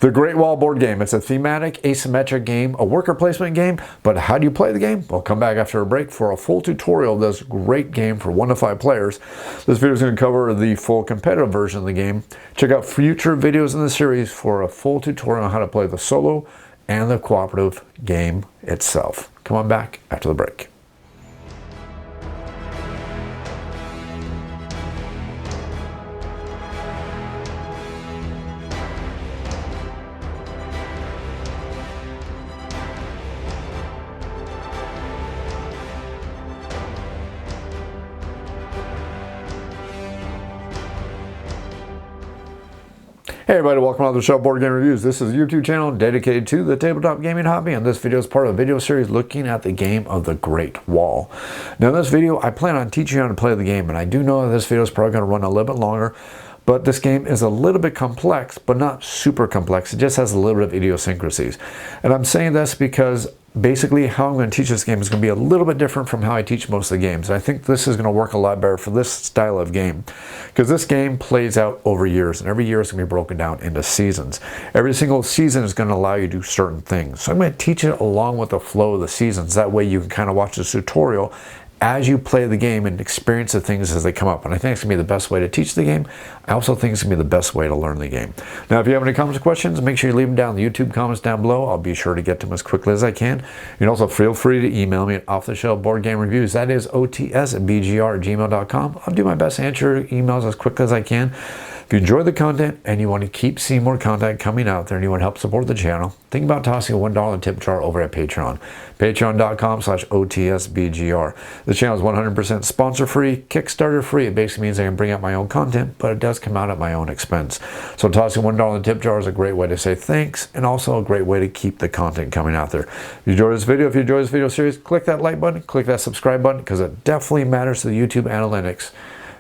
The Great Wall board game. It's a thematic, asymmetric game, a worker placement game, but how do you play the game? We'll come back after a break for a full tutorial of this great game for 1 to 5 players. This video is going to cover the full competitive version of the game. Check out future videos in the series for a full tutorial on how to play the solo and the cooperative game itself. Come on back after the break. Hey everybody, welcome to the show Board Game Reviews. This is a YouTube channel dedicated to the tabletop gaming hobby, and this video is part of a video series looking at the game of the Great Wall. Now in this video, I plan on teaching you how to play the game, and I do know that this video is probably going to run a little bit longer, but this game is a little bit complex, but not super complex. It just has a little bit of idiosyncrasies. And I'm saying this because basically how I'm going to teach this game is going to be a little bit different from how I teach most of the games. I think this is going to work a lot better for this style of game, because this game plays out over years, and every year is going to be broken down into seasons. Every single season is going to allow you to do certain things. So I'm going to teach it along with the flow of the seasons. That way you can kind of watch this tutorial as you play the game and experience the things as they come up. And I think it's going to be the best way to teach the game. I also think it's going to be the best way to learn the game. Now, if you have any comments or questions, make sure you leave them down in the YouTube comments down below. I'll be sure to get to them as quickly as I can. You can also feel free to email me at offtheshelfboardgamereviews. That is otsbgr@gmail.com. I'll do my best to answer your emails as quickly as I can. If you enjoy the content and you want to keep seeing more content coming out there and you want to help support the channel, think about tossing a $1 tip jar over at Patreon. Patreon.com/OTSBGR. The channel is 100% sponsor-free, Kickstarter-free. It basically means I can bring out my own content, but it does come out at my own expense. So tossing $1 in the tip jar is a great way to say thanks, and also a great way to keep the content coming out there. If you enjoy this video series, click that like button, click that subscribe button, because it definitely matters to the YouTube analytics.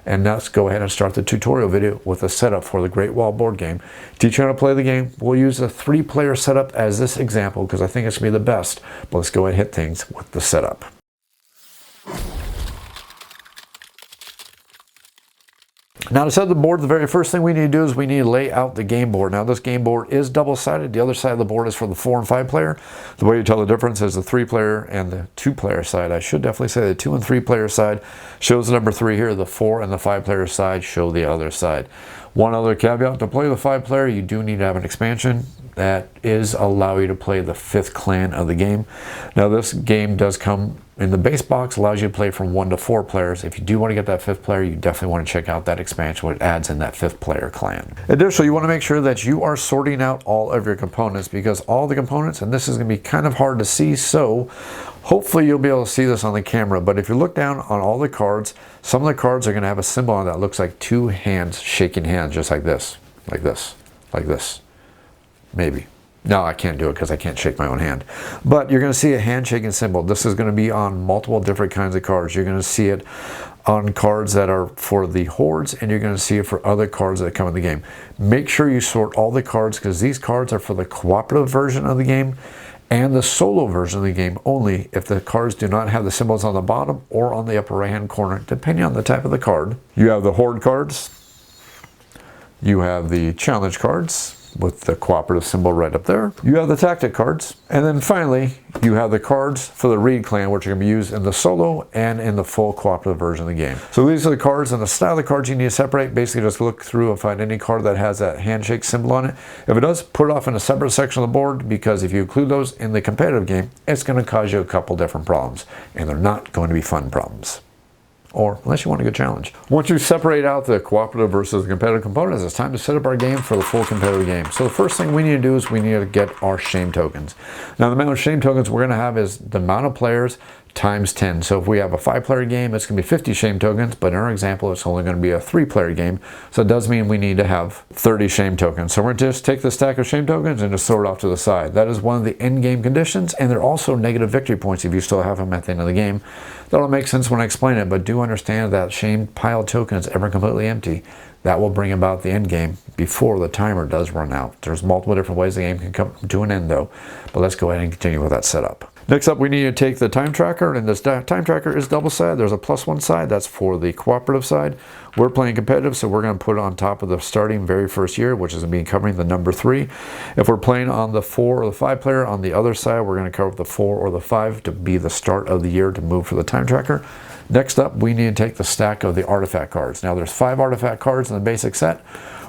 And let's go ahead and start the tutorial video with a setup for the Great Wall board game. Teach you how to play the game. We'll use a 3-player setup as this example because I think it's going to be the best. But let's go ahead and hit things with the setup. Now to set up the board, the very first thing we need to do is we need to lay out the game board. Now this game board is double-sided. The other side of the board is for the 4 and 5 player. The way you tell the difference is the 3-player and the 2-player side. I should definitely say the 2 and 3-player side shows the number 3 here. The 4 and the 5-player side show the other side. One other caveat, to play the 5-player, you do need to have an expansion. That is allow you to play the 5th clan of the game. Now this game does come in the base box, allows you to play from 1 to 4 players. If you do want to get that 5th player, you definitely want to check out that expansion where it adds in that 5th player clan. Additionally, you want to make sure that you are sorting out all of your components, because all the components, and this is going to be kind of hard to see, so hopefully you'll be able to see this on the camera, but if you look down on all the cards, some of the cards are going to have a symbol on that looks like 2 hands shaking hands, just like this, like this, like this. Maybe. No, I can't do it because I can't shake my own hand. But you're going to see a handshaking symbol. This is going to be on multiple different kinds of cards. You're going to see it on cards that are for the hordes, and you're going to see it for other cards that come in the game. Make sure you sort all the cards, because these cards are for the cooperative version of the game and the solo version of the game only if the cards do not have the symbols on the bottom or on the upper right hand corner, depending on the type of the card. You have the horde cards. You have the challenge cards with the cooperative symbol right up there. You have the tactic cards. And then finally, you have the cards for the Reed clan, which are going to be used in the solo and in the full cooperative version of the game. So these are the cards, and the style of the cards you need to separate. Basically, just look through and find any card that has that handshake symbol on it. If it does, put it off in a separate section of the board, because if you include those in the competitive game, it's going to cause you a couple different problems, and they're not going to be fun problems. Or unless you want a good challenge. Once you separate out the cooperative versus the competitive components, it's time to set up our game for the full competitive game. So the first thing we need to do is we need to get our shame tokens. Now the amount of shame tokens we're going to have is the amount of players times 10. So if we have a 5-player game, it's going to be 50 shame tokens, but in our example, it's only going to be a 3-player game. So it does mean we need to have 30 shame tokens. So we're going to just take the stack of shame tokens and just throw it off to the side. That is one of the end game conditions, and they're also negative victory points if you still have them at the end of the game. That'll make sense when I explain it, but do understand that shame pile token is ever completely empty. That will bring about the end game before the timer does run out. There's multiple different ways the game can come to an end though, but let's go ahead and continue with that setup. Next up, we need to take the time tracker, and this time tracker is double-sided. There's a +1 side, that's for the cooperative side. We're playing competitive, so we're going to put it on top of the starting very first year, which is going to be covering the number 3. If we're playing on the 4 or the 5 player, on the other side, we're going to cover the 4 or the 5 to be the start of the year to move for the time tracker. Next up, we need to take the stack of the artifact cards. Now, there's 5 artifact cards in the basic set.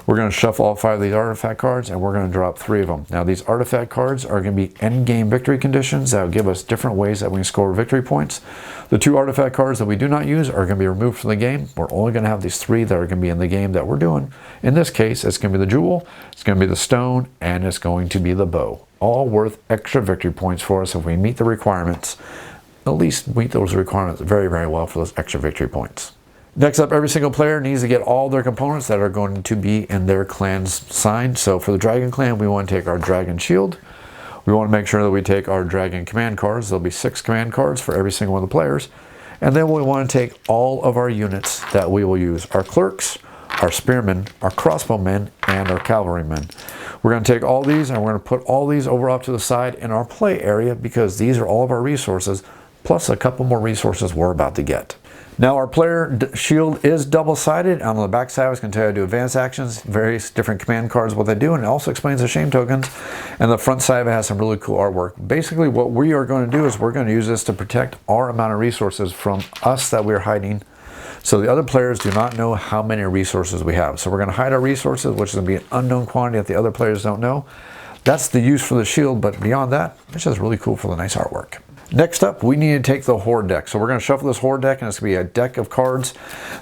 We're going to shuffle all 5 of these artifact cards, and we're going to drop 3 of them. Now, these artifact cards are going to be end-game victory conditions that will give us different ways that we can score victory points. The 2 artifact cards that we do not use are going to be removed from the game. We're only going to have these 3 that are going to be in the game that we're doing. In this case, it's going to be the jewel, it's going to be the stone, and it's going to be the bow. All worth extra victory points for us if we meet the requirements. At least meet those requirements very, very well for those extra victory points. Next up, every single player needs to get all their components that are going to be in their clan's sign. So for the Dragon Clan, we want to take our Dragon Shield. We want to make sure that we take our Dragon Command cards. There'll be 6 command cards for every single one of the players. And then we want to take all of our units that we will use. Our Clerks, our Spearmen, our Crossbowmen, and our Cavalrymen. We're going to take all these and we're going to put all these over off to the side in our play area because these are all of our resources, plus a couple more resources we're about to get. Now our player shield is double-sided. On the back side, I was going to tell you how to do advanced actions, various different command cards, what they do, and it also explains the shame tokens. And the front side of it has some really cool artwork. Basically, what we are going to do is we're going to use this to protect our amount of resources from us that we're hiding. So the other players do not know how many resources we have. So we're going to hide our resources, which is going to be an unknown quantity that the other players don't know. That's the use for the shield, but beyond that, it's just really cool for the nice artwork. Next up, we need to take the Horde deck. So we're going to shuffle this Horde deck, and it's going to be a deck of cards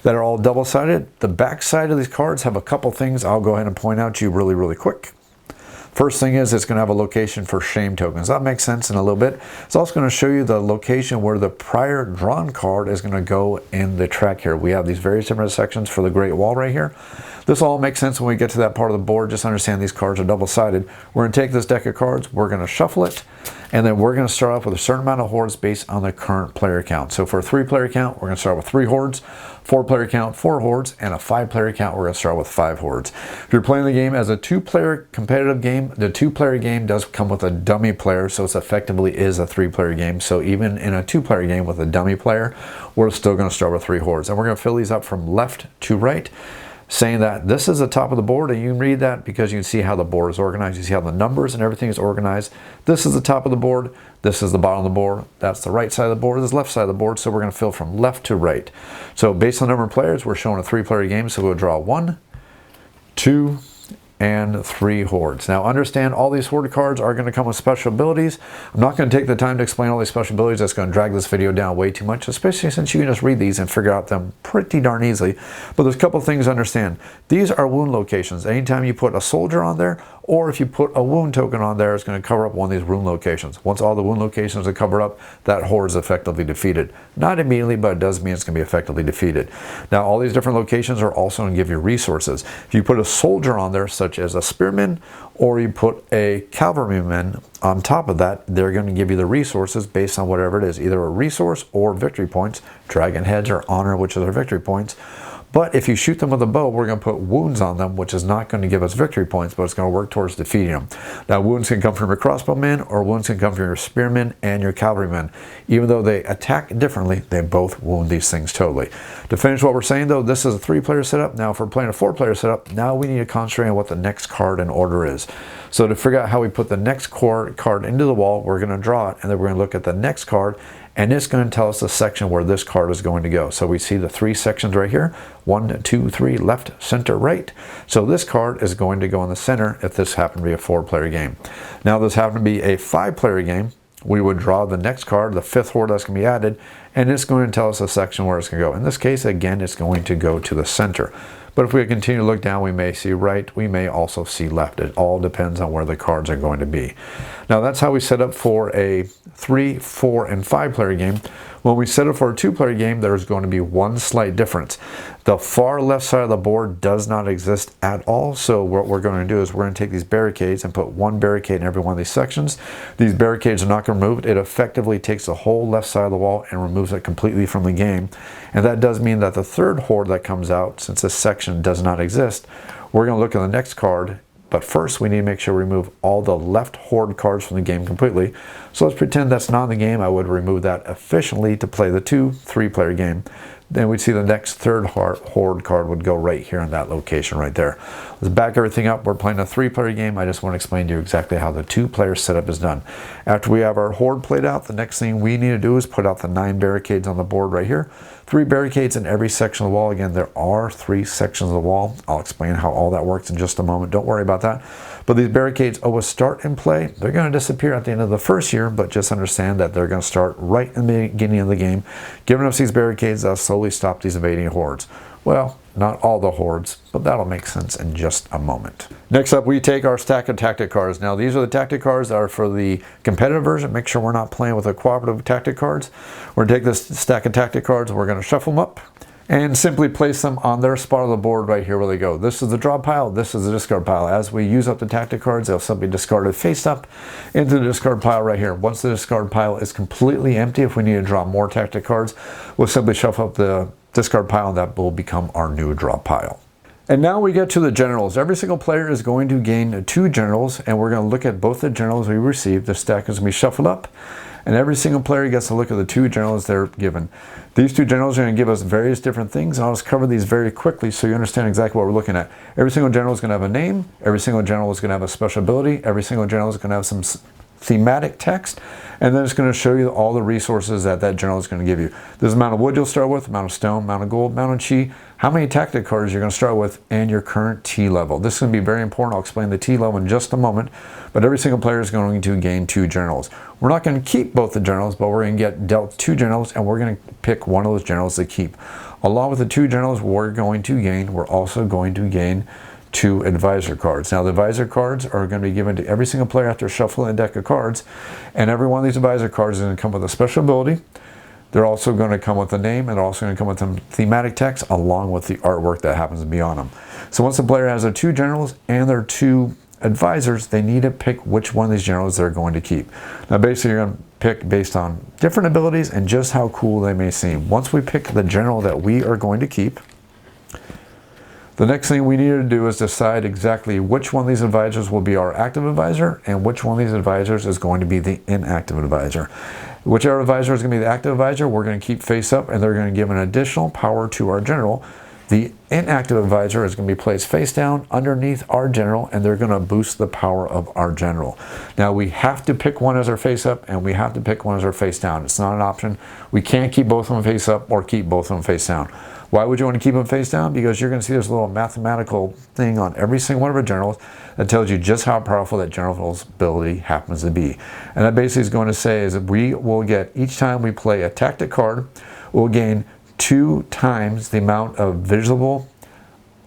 that are all double-sided. The back side of these cards have a couple things I'll go ahead and point out to you really, really quick. First thing is it's going to have a location for shame tokens. That makes sense in a little bit. It's also going to show you the location where the prior drawn card is going to go in the track here. We have these various different sections for the Great Wall right here. This all makes sense when we get to that part of the board. Just understand these cards are double-sided. We're going to take this deck of cards, we're going to shuffle it, and then we're going to start off with a certain amount of hordes based on the current player count. So for a 3-player count, we're going to start with 3 hordes, 4-player count, 4 hordes, and a 5-player count, we're going to start with 5 hordes. If you're playing the game as a 2-player competitive game, the 2-player game does come with a dummy player, so it effectively is a 3-player game. So even in a 2-player game with a dummy player, we're still going to start with 3 hordes. And we're going to fill these up from left to right, saying that this is the top of the board, and you can read that because you can see how the board is organized. You see how the numbers and everything is organized. This is the top of the board, this is the bottom of the board, that's the right side of the board, this is the left side of the board, so we're going to fill from left to right. So based on the number of players, we're showing a 3-player game, so we'll draw 1, 2, and 3 hordes. Now understand, all these horde cards are going to come with special abilities. I'm not going to take the time to explain all these special abilities. That's going to drag this video down way too much, especially since you can just read these and figure out them pretty darn easily. But there's a couple things to understand. These are wound locations. Anytime you put a soldier on there, or if you put a wound token on there, it's going to cover up one of these wound locations. Once all the wound locations are covered up, that horde is effectively defeated. Not immediately, but it does mean it's going to be effectively defeated. Now, all these different locations are also going to give you resources. If you put a soldier on there, such as a spearman, or you put a cavalryman on top of that, they're going to give you the resources based on whatever it is, either a resource or victory points, dragon heads or honor, which are their victory points. But if you shoot them with a bow, we're going to put wounds on them, which is not going to give us victory points, but it's going to work towards defeating them. Now, wounds can come from your crossbowmen, or wounds can come from your spearmen and your cavalrymen. Even though they attack differently, they both wound these things totally. To finish what we're saying, though, this is a 3-player setup. Now, if we're playing a 4-player setup, now we need to concentrate on what the next card in order is. So to figure out how we put the next card into the wall, we're going to draw it, and then we're going to look at the next card, and it's going to tell us the section where this card is going to go. So we see the 3 sections right here, 1, 2, 3, left, center, right. So this card is going to go in the center if this happened to be a 4-player game. Now, this happened to be a 5-player game, we would draw the next card, the 5th horde that's going to be added, and it's going to tell us the section where it's going to go. In this case, again, it's going to go to the center. But if we continue to look down, we may see right, we may also see left. It all depends on where the cards are going to be. Now, that's how we set up for a 3, 4, and 5-player game. When we set up for a 2-player game, there's going to be one slight difference. The far left side of the board does not exist at all. So what we're going to do is we're going to take these barricades and put 1 barricade in every one of these sections. These barricades are not going to remove it. It effectively takes the whole left side of the wall and removes it completely from the game. And that does mean that the 3rd horde that comes out, since this section does not exist, we're going to look at the next card, But first, we need to make sure we remove all the left Horde cards from the game completely. So let's pretend that's not in the game. I would remove that efficiently to play the 2-3-player game. Then we'd see the next third Horde card would go right here in that location right there. Let's back everything up. We're playing a 3-player game. I just want to explain to you exactly how the 2-player setup is done. After we have our Horde played out, the next thing we need to do is put out the 9 barricades on the board right here. 3 barricades in every section of the wall. Again, there are 3 sections of the wall. I'll explain how all that works in just a moment. Don't worry about that. But these barricades always start in play. They're going to disappear at the end of the first year, but just understand that they're going to start right in the beginning of the game. Giving us these barricades, that'll slowly stop these invading hordes. Well, not all the hordes, but that'll make sense in just a moment. Next up, we take our stack of tactic cards. Now, these are the tactic cards that are for the competitive version. Make sure we're not playing with the cooperative tactic cards. We're going to take this stack of tactic cards, we're going to shuffle them up, and simply place them on their spot of the board right here where they go. This is the draw pile, this is the discard pile. As we use up the tactic cards, they'll simply be discarded face up into the discard pile right here. Once the discard pile is completely empty, if we need to draw more tactic cards, we'll simply shuffle up the discard pile, and that will become our new draw pile. And now we get to the generals. Every single player is going to gain 2 generals, and we're going to look at both the generals we received. The stack is going to be shuffled up, and every single player gets to look at the 2 generals they're given. These 2 generals are going to give us various different things, and I'll just cover these very quickly so you understand exactly what we're looking at. Every single general is going to have a name. Every single general is going to have a special ability. Every single general is going to have some thematic text, and then it's going to show you all the resources that that general is going to give you. There's the amount of wood you'll start with, amount of stone, amount of gold, amount of chi, how many tactic cards you're going to start with, and your current T level. This is going to be very important. I'll explain the T level in just a moment, but every single player is going to gain 2 generals. We're not going to keep both the generals, but we're going to get dealt 2 generals, and we're going to pick one of those generals to keep. Along with the 2 generals we're going to gain, we're also going to gain 2 advisor cards. Now, the advisor cards are going to be given to every single player after shuffling a deck of cards, and every one of these advisor cards is going to come with a special ability. They're also going to come with a name, and they're also going to come with some thematic text along with the artwork that happens to be on them. So once the player has their 2 generals and their 2 advisors, they need to pick which one of these generals they're going to keep. Now, basically, you're going to pick based on different abilities and just how cool they may seem. Once we pick the general that we are going to keep, the next thing we need to do is decide exactly which one of these advisors will be our active advisor and which one of these advisors is going to be the inactive advisor. Whichever advisor is going to be the active advisor, we're going to keep face up, and they're going to give an additional power to our general. The inactive advisor is going to be placed face down underneath our general, and they're going to boost the power of our general. Now, we have to pick one as our face up, and we have to pick one as our face down. It's not an option. We can't keep both of them face up or keep both of them face down. Why would you want to keep them face down? Because you're going to see this little mathematical thing on every single one of our generals that tells you just how powerful that general's ability happens to be. And that basically is going to say is that we will get, each time we play a tactic card, we'll gain 2 times the amount of visible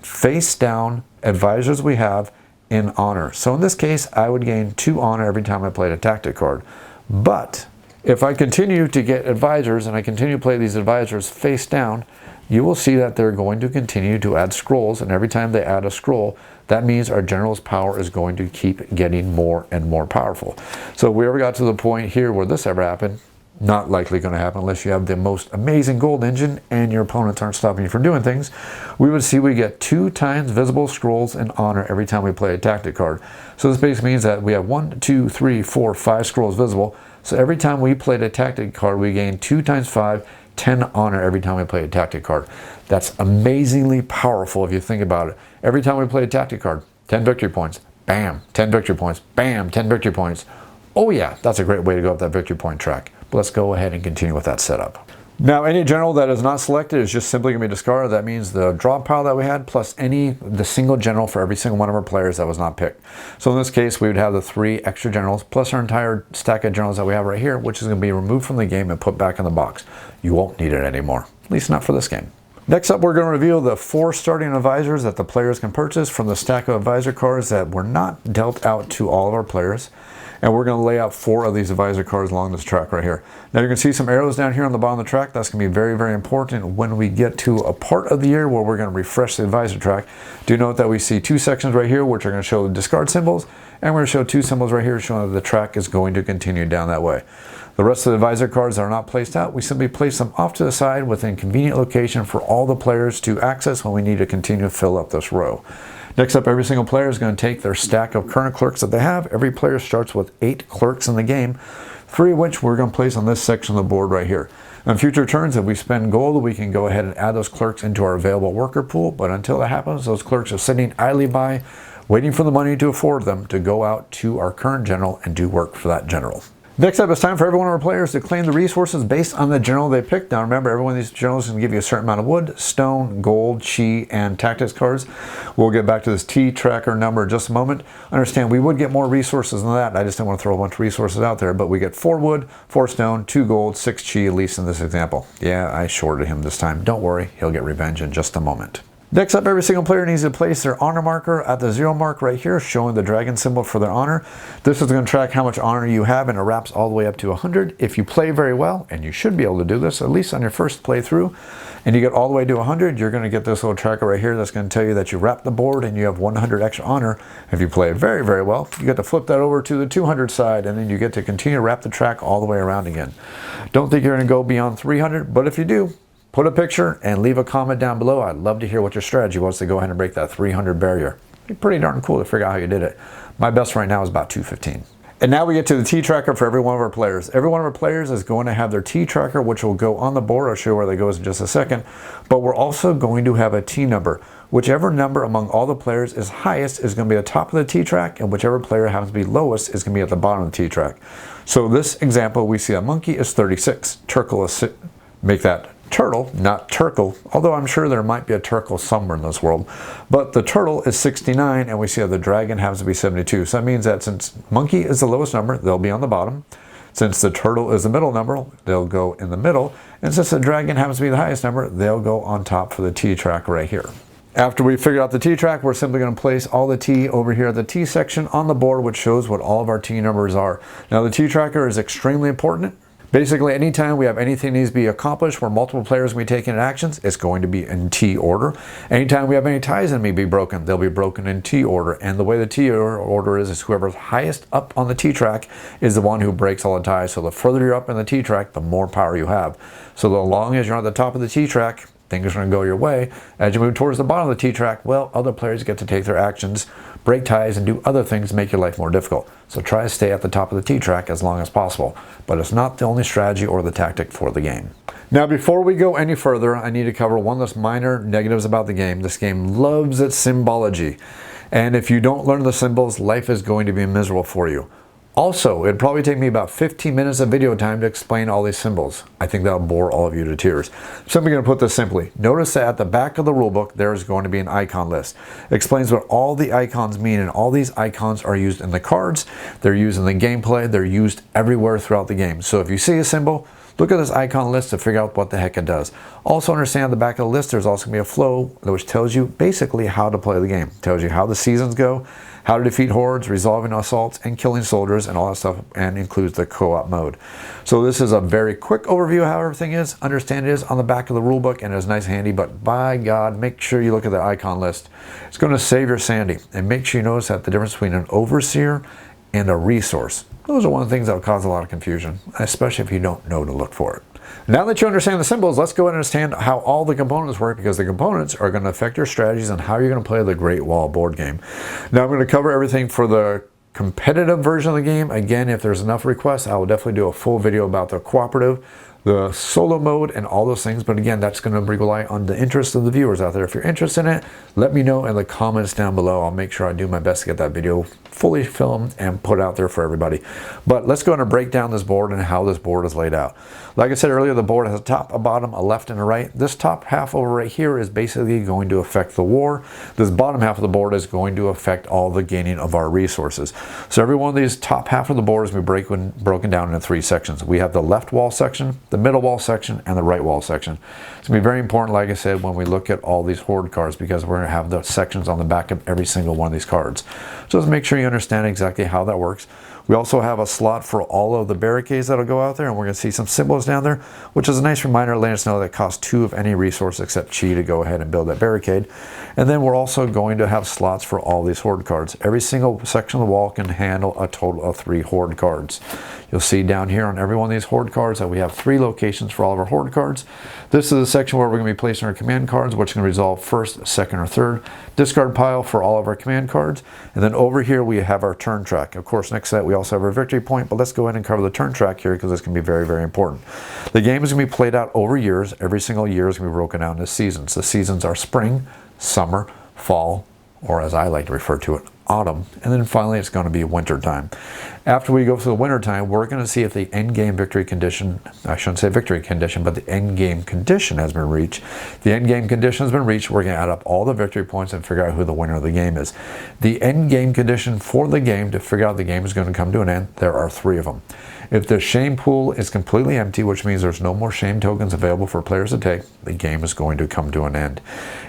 face down advisors we have in honor. So in this case, I would gain 2 honor every time I played a tactic card. But if I continue to get advisors and I continue to play these advisors face down, you will see that they're going to continue to add scrolls, and every time they add a scroll, that means our general's power is going to keep getting more and more powerful. So if we ever got to the point here where this ever happened, not likely going to happen unless you have the most amazing gold engine and your opponents aren't stopping you from doing things, we would see we get 2 times visible scrolls in honor every time we play a tactic card. So this basically means that we have 1, 2, 3, 4, 5 scrolls visible. So every time we played a tactic card, we gain 2 times 5, 10 honor every time we play a tactic card. That's amazingly powerful if you think about it. Every time we play a tactic card, 10 victory points, bam, 10 victory points, bam, 10 victory points. Oh yeah, that's a great way to go up that victory point track. But let's go ahead and continue with that setup. Now, any general that is not selected is just simply going to be discarded. That means the draw pile that we had plus the single general for every single one of our players that was not picked. So in this case, we would have the 3 extra generals plus our entire stack of generals that we have right here, which is going to be removed from the game and put back in the box. You won't need it anymore, at least not for this game. Next up, we're going to reveal the 4 starting advisors that the players can purchase from the stack of advisor cards that were not dealt out to all of our players. And we're going to lay out 4 of these advisor cards along this track right here. Now you're going to see some arrows down here on the bottom of the track. That's going to be very, very important when we get to a part of the year where we're going to refresh the advisor track. Do note that we see 2 sections right here which are going to show the discard symbols, and we're going to show 2 symbols right here showing that the track is going to continue down that way. The rest of the advisor cards are not placed out. We simply place them off to the side within convenient location for all the players to access when we need to continue to fill up this row. Next up, every single player is going to take their stack of current clerks that they have. Every player starts with 8 clerks in the game, 3 of which we're going to place on this section of the board right here. On future turns, if we spend gold, we can go ahead and add those clerks into our available worker pool, but until that happens, those clerks are sitting idly by, waiting for the money to afford them to go out to our current general and do work for that general. Next up, it's time for every one of our players to claim the resources based on the general they picked. Now remember, every one of these generals is going to give you a certain amount of wood, stone, gold, chi, and tactics cards. We'll get back to this T tracker number in just a moment. Understand, we would get more resources than that. I just didn't want to throw a bunch of resources out there, but we get 4 wood, 4 stone, 2 gold, 6 chi, at least in this example. Yeah, I shorted him this time. Don't worry, he'll get revenge in just a moment. Next up, every single player needs to place their honor marker at the 0 mark right here, showing the dragon symbol for their honor. This is going to track how much honor you have, and it wraps all the way up to 100. If you play very well, and you should be able to do this, at least on your first playthrough, and you get all the way to 100, you're going to get this little tracker right here that's going to tell you that you wrap the board and you have 100 extra honor. If you play very, very well, you get to flip that over to the 200 side, and then you get to continue to wrap the track all the way around again. Don't think you're going to go beyond 300, but if you do, put a picture and leave a comment down below. I'd love to hear what your strategy was to go ahead and break that 300 barrier. It'd be pretty darn cool to figure out how you did it. My best right now is about 215. And now we get to the T tracker for every one of our players. Every one of our players is going to have their T tracker, which will go on the board. I'll show you where that goes in just a second. But we're also going to have a T number. Whichever number among all the players is highest is going to be at the top of the T track, and whichever player happens to be lowest is going to be at the bottom of the T track. So this example, we see a monkey is 36. Turtle is make that turtle, not turkle, although I'm sure there might be a turkle somewhere in this world. But the turtle is 69, and we see that the dragon happens to be 72. So that means that since monkey is the lowest number, they'll be on the bottom. Since the turtle is the middle number, they'll go in the middle. And since the dragon happens to be the highest number, they'll go on top for the T track right here. After we figure out the T track, we're simply going to place all the T over here at the T section on the board, which shows what all of our T numbers are. Now the T tracker is extremely important. Basically, anytime we have anything that needs to be accomplished where multiple players will be taking actions, it's going to be in T order. Anytime we have any ties that may be broken, they'll be broken in T order. And the way the T order is whoever's highest up on the T track is the one who breaks all the ties. So the further you're up in the T track, the more power you have. So the long as you're at the top of the T track, things are going to go your way. As you move towards the bottom of the T track, well, other players get to take their actions, break ties, and do other things to make your life more difficult. So try to stay at the top of the T track as long as possible. But it's not the only strategy or the tactic for the game. Now, before we go any further, I need to cover one of those minor negatives about the game. This game loves its symbology. And if you don't learn the symbols, life is going to be miserable for you. Also, it'd probably take me about 15 minutes of video time to explain all these symbols. I think that'll bore all of you to tears. So I'm going to put this simply. Notice that at the back of the rulebook, there's going to be an icon list. It explains what all the icons mean, and all these icons are used in the cards, they're used in the gameplay, they're used everywhere throughout the game. So if you see a symbol, look at this icon list to figure out what the heck it does. Also understand at the back of the list, there's also going to be a flow which tells you basically how to play the game. It tells you how the seasons go, how to defeat hordes, resolving assaults, and killing soldiers, and all that stuff, and includes the co-op mode. So this is a very quick overview of how everything is. Understand it is on the back of the rulebook, and it's nice and handy, but by God, make sure you look at the icon list. It's going to save your sanity, and make sure you notice that the difference between an overseer and a resource. Those are one of the things that will cause a lot of confusion, especially if you don't know to look for it. Now that you understand the symbols, let's go and understand how all the components work, because the components are going to affect your strategies and how you're going to play the Great Wall board game. Now I'm going to cover everything for the competitive version of the game. Again, if there's enough requests, I will definitely do a full video about the cooperative, the solo mode, and all those things. But again, that's going to rely on the interest of the viewers out there. If you're interested in it, let me know in the comments down below. I'll make sure I do my best to get that video fully filmed and put out there for everybody. But let's go and break down this board and how this board is laid out. Like I said earlier, the board has a top, a bottom, a left, and a right. This top half over right here is basically going to affect the war. This bottom half of the board is going to affect all the gaining of our resources. So every one of these top half of the board is going to be broken down into 3 sections. We have the left wall section, the middle wall section, and the right wall section. It's going to be very important, like I said, when we look at all these Horde cards, because we're going to have the sections on the back of every single one of these cards. So just make sure you understand exactly how that works. We also have a slot for all of the barricades that'll go out there, and we're going to see some symbols down there, which is a nice reminder letting us know that it costs 2 of any resource except chi to go ahead and build that barricade. And then we're also going to have slots for all these Horde cards. Every single section of the wall can handle a total of 3 Horde cards. You'll see down here on every one of these Horde cards that we have 3 locations for all of our Horde cards. This is the section where we're going to be placing our command cards, which can resolve first, second, or third. Discard pile for all of our command cards. And then over here we have our turn track. Of course, next to that we also have our victory point, but let's go ahead and cover the turn track here because this can be very, very important. The game is going to be played out over years. Every single year is going to be broken out into seasons. The seasons are spring, summer, fall, or as I like to refer to it, autumn, and then finally it's going to be winter time. After we go through the winter time, we're going to see if the end game victory condition, I shouldn't say victory condition, but the end game condition has been reached. The end game condition has been reached. We're going to add up all the victory points and figure out who the winner of the game is. The end game condition for the game to figure out the game is going to come to an end, there are 3 of them. If the shame pool is completely empty, which means there's no more shame tokens available for players to take, the game is going to come to an end.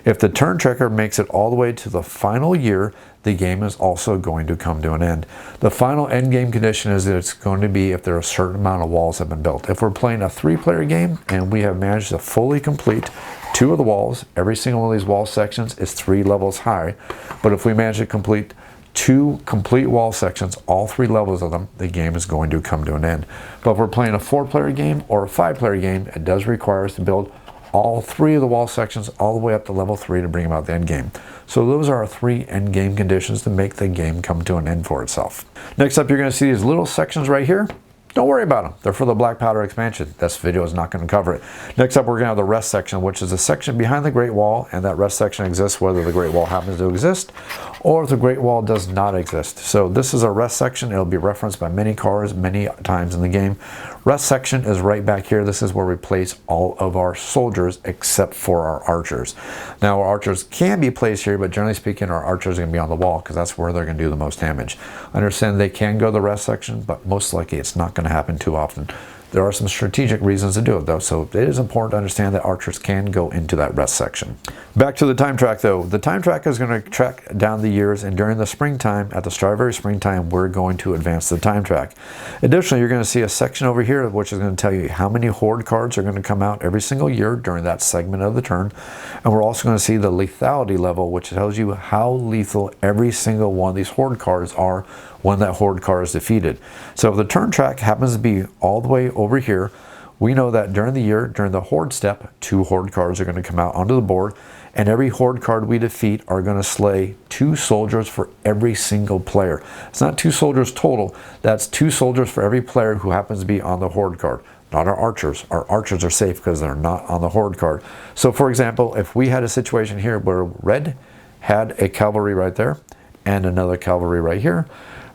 If the turn tracker makes it all the way to the final year, the game is also going to come to an end. The final end game condition is that it's going to be if there are a certain amount of walls have been built. If we're playing a 3-player game and we have managed to fully complete 2 of the walls, every single one of these wall sections is 3 levels high. But if we manage to complete 2 complete wall sections, all 3 levels of them, the game is going to come to an end. But if we're playing a 4-player game or a 5-player game, it does require us to build all 3 of the wall sections all the way up to level 3 to bring about the end game. So those are our 3 end game conditions to make the game come to an end for itself. Next up, you're going to see these little sections right here. Don't worry about them. They're for the Black Powder expansion. This video is not going to cover it. Next up, we're going to have the rest section, which is a section behind the Great Wall, and that rest section exists whether the Great Wall happens to exist or if the Great Wall does not exist. So this is a rest section. It'll be referenced by many cards many times in the game. Rest section is right back here. This is where we place all of our soldiers except for our archers. Now our archers can be placed here, but generally speaking our archers are going to be on the wall because that's where they're going to do the most damage. Understand they can go to the rest section, but most likely it's not going to happen too often. There are some strategic reasons to do it though, so it is important to understand that archers can go into that rest section. Back to the time track though. The time track is going to track down the years, and during the springtime, at the start of every springtime, we're going to advance the time track. Additionally, you're going to see a section over here which is going to tell you how many Horde cards are going to come out every single year during that segment of the turn. And we're also going to see the lethality level, which tells you how lethal every single one of these Horde cards are when that Horde card is defeated. So if the turn track happens to be all the way over here, we know that during the year, during the Horde step, 2 Horde cards are going to come out onto the board, and every Horde card we defeat are going to slay 2 soldiers for every single player. It's not 2 soldiers total, that's 2 soldiers for every player who happens to be on the Horde card. Not our archers. Our archers are safe because they're not on the Horde card. So for example, if we had a situation here where red had a cavalry right there and another cavalry right here,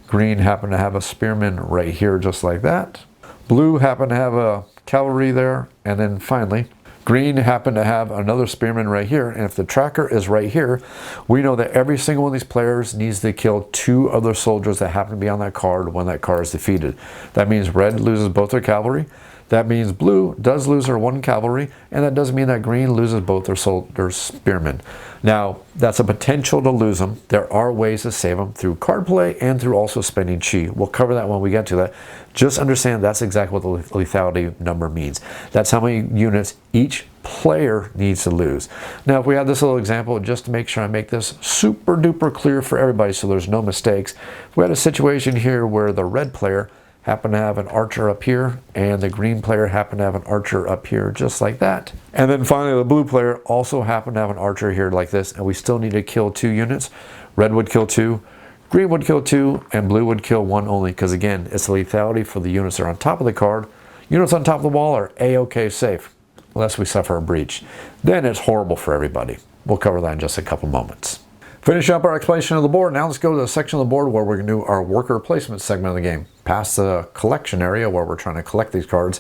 green happened to have a spearman right here just like that, blue happened to have a cavalry there, and then finally green happened to have another spearman right here. And if the tracker is right here, we know that every single one of these players needs to kill 2 other soldiers that happen to be on that card when that card is defeated. That means red loses both their cavalry. That means blue does lose their 1 cavalry, and that doesn't mean that green loses both their spearmen. Now, that's a potential to lose them. There are ways to save them through card play and through also spending chi. We'll cover that when we get to that. Just understand that's exactly what the lethality number means. That's how many units each player needs to lose. Now, if we have this little example, just to make sure I make this super duper clear for everybody so there's no mistakes, we had a situation here where the red player happened to have an archer up here, and the green player happened to have an archer up here, just like that. And then finally, the blue player also happened to have an archer here like this, and we still need to kill 2 units. Red would kill 2, green would kill 2, and blue would kill 1 only, because again, it's the lethality for the units that are on top of the card. Units on top of the wall are A-OK safe, unless we suffer a breach. Then it's horrible for everybody. We'll cover that in just a couple moments. Finish up our explanation of the board. Now let's go to the section of the board where we're going to do our worker placement segment of the game. Past the collection area where we're trying to collect these cards,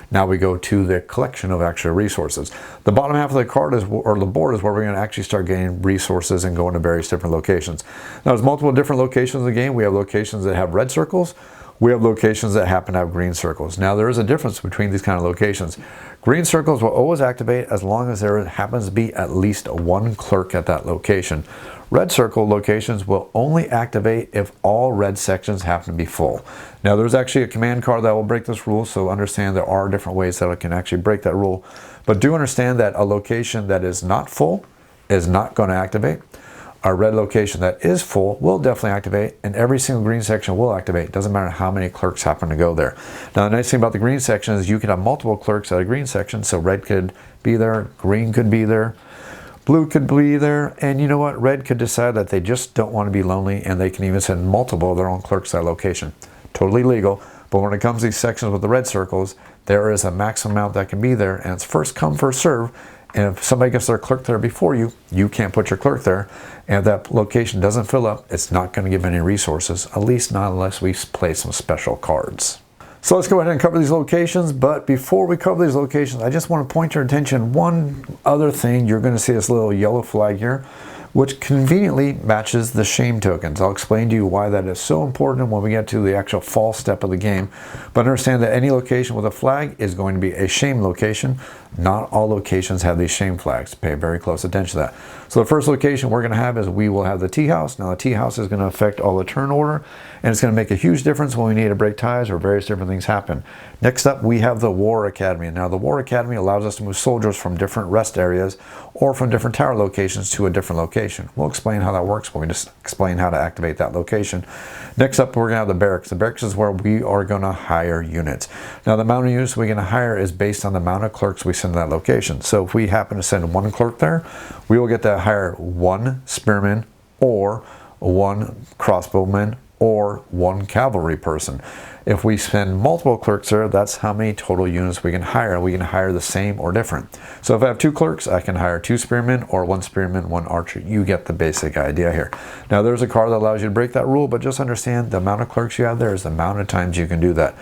now we go to the collection of actual resources. The bottom half of the card is, or the board, is where we're going to actually start getting resources and going to various different locations. Now there's multiple different locations in the game. We have locations that have red circles. We have locations that happen to have green circles. Now there is a difference between these kind of locations. Green circles will always activate as long as there happens to be at least 1 clerk at that location. Red circle locations will only activate if all red sections happen to be full. Now there's actually a command card that will break this rule, so understand there are different ways that it can actually break that rule. But do understand that a location that is not full is not going to activate. Our red location that is full will definitely activate, and every single green section will activate. It doesn't matter how many clerks happen to go there. Now, the nice thing about the green section is you can have multiple clerks at a green section, so red could be there, green could be there, blue could be there, and you know what? Red could decide that they just don't want to be lonely, and they can even send multiple of their own clerks to that location. Totally legal, but when it comes to these sections with the red circles, there is a maximum amount that can be there, and it's first come, first serve. And if somebody gets their clerk there before you, you can't put your clerk there. And if that location doesn't fill up, it's not going to give any resources, at least not unless we play some special cards. So let's go ahead and cover these locations. But before we cover these locations, I just want to point your attention one other thing. You're going to see this little yellow flag here, which conveniently matches the shame tokens. I'll explain to you why that is so important when we get to the actual fall step of the game. But understand that any location with a flag is going to be a shame location. Not all locations have these shame flags. Pay very close attention to that. So the first location we're going to have is we will have the tea house. Now the tea house is going to affect all the turn order, and it's going to make a huge difference when we need to break ties or various different things happen. Next up, we have the War Academy. Now the War Academy allows us to move soldiers from different rest areas or from different tower locations to a different location. We'll explain how that works when we just explain how to activate that location. Next up, we're going to have the barracks. The barracks is where we are going to hire units. Now the amount of units we're going to hire is based on the amount of clerks we send to that location. So if we happen to send one clerk there, we will get to hire one spearman or one crossbowman or one cavalry person. If we send multiple clerks there, that's how many total units we can hire. We can hire the same or different. So if I have two clerks, I can hire two spearmen or one spearman, one archer. You get the basic idea here. Now there's a card that allows you to break that rule, but just understand the amount of clerks you have there is the amount of times you can do that.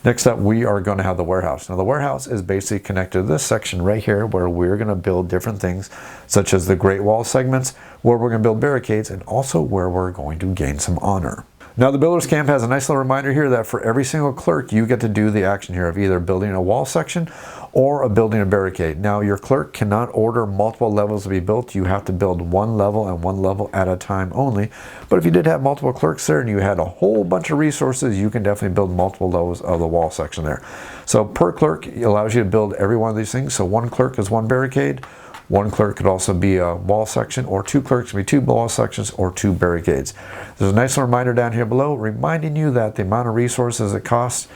Next up, we are going to have the warehouse. Now the warehouse is basically connected to this section right here where we're going to build different things such as the Great Wall segments, where we're going to build barricades, and also where we're going to gain some honor. Now the Builder's Camp has a nice little reminder here that for every single clerk you get to do the action here of either building a wall section or of building a barricade. Now your clerk cannot order multiple levels to be built. You have to build one level and one level at a time only. But if you did have multiple clerks there and you had a whole bunch of resources, you can definitely build multiple levels of the wall section there. So per clerk allows you to build every one of these things. So one clerk is one barricade. One clerk could also be a wall section, or two clerks can be two wall sections or two barricades. There's a nice little reminder down here below reminding you that the amount of resources it costs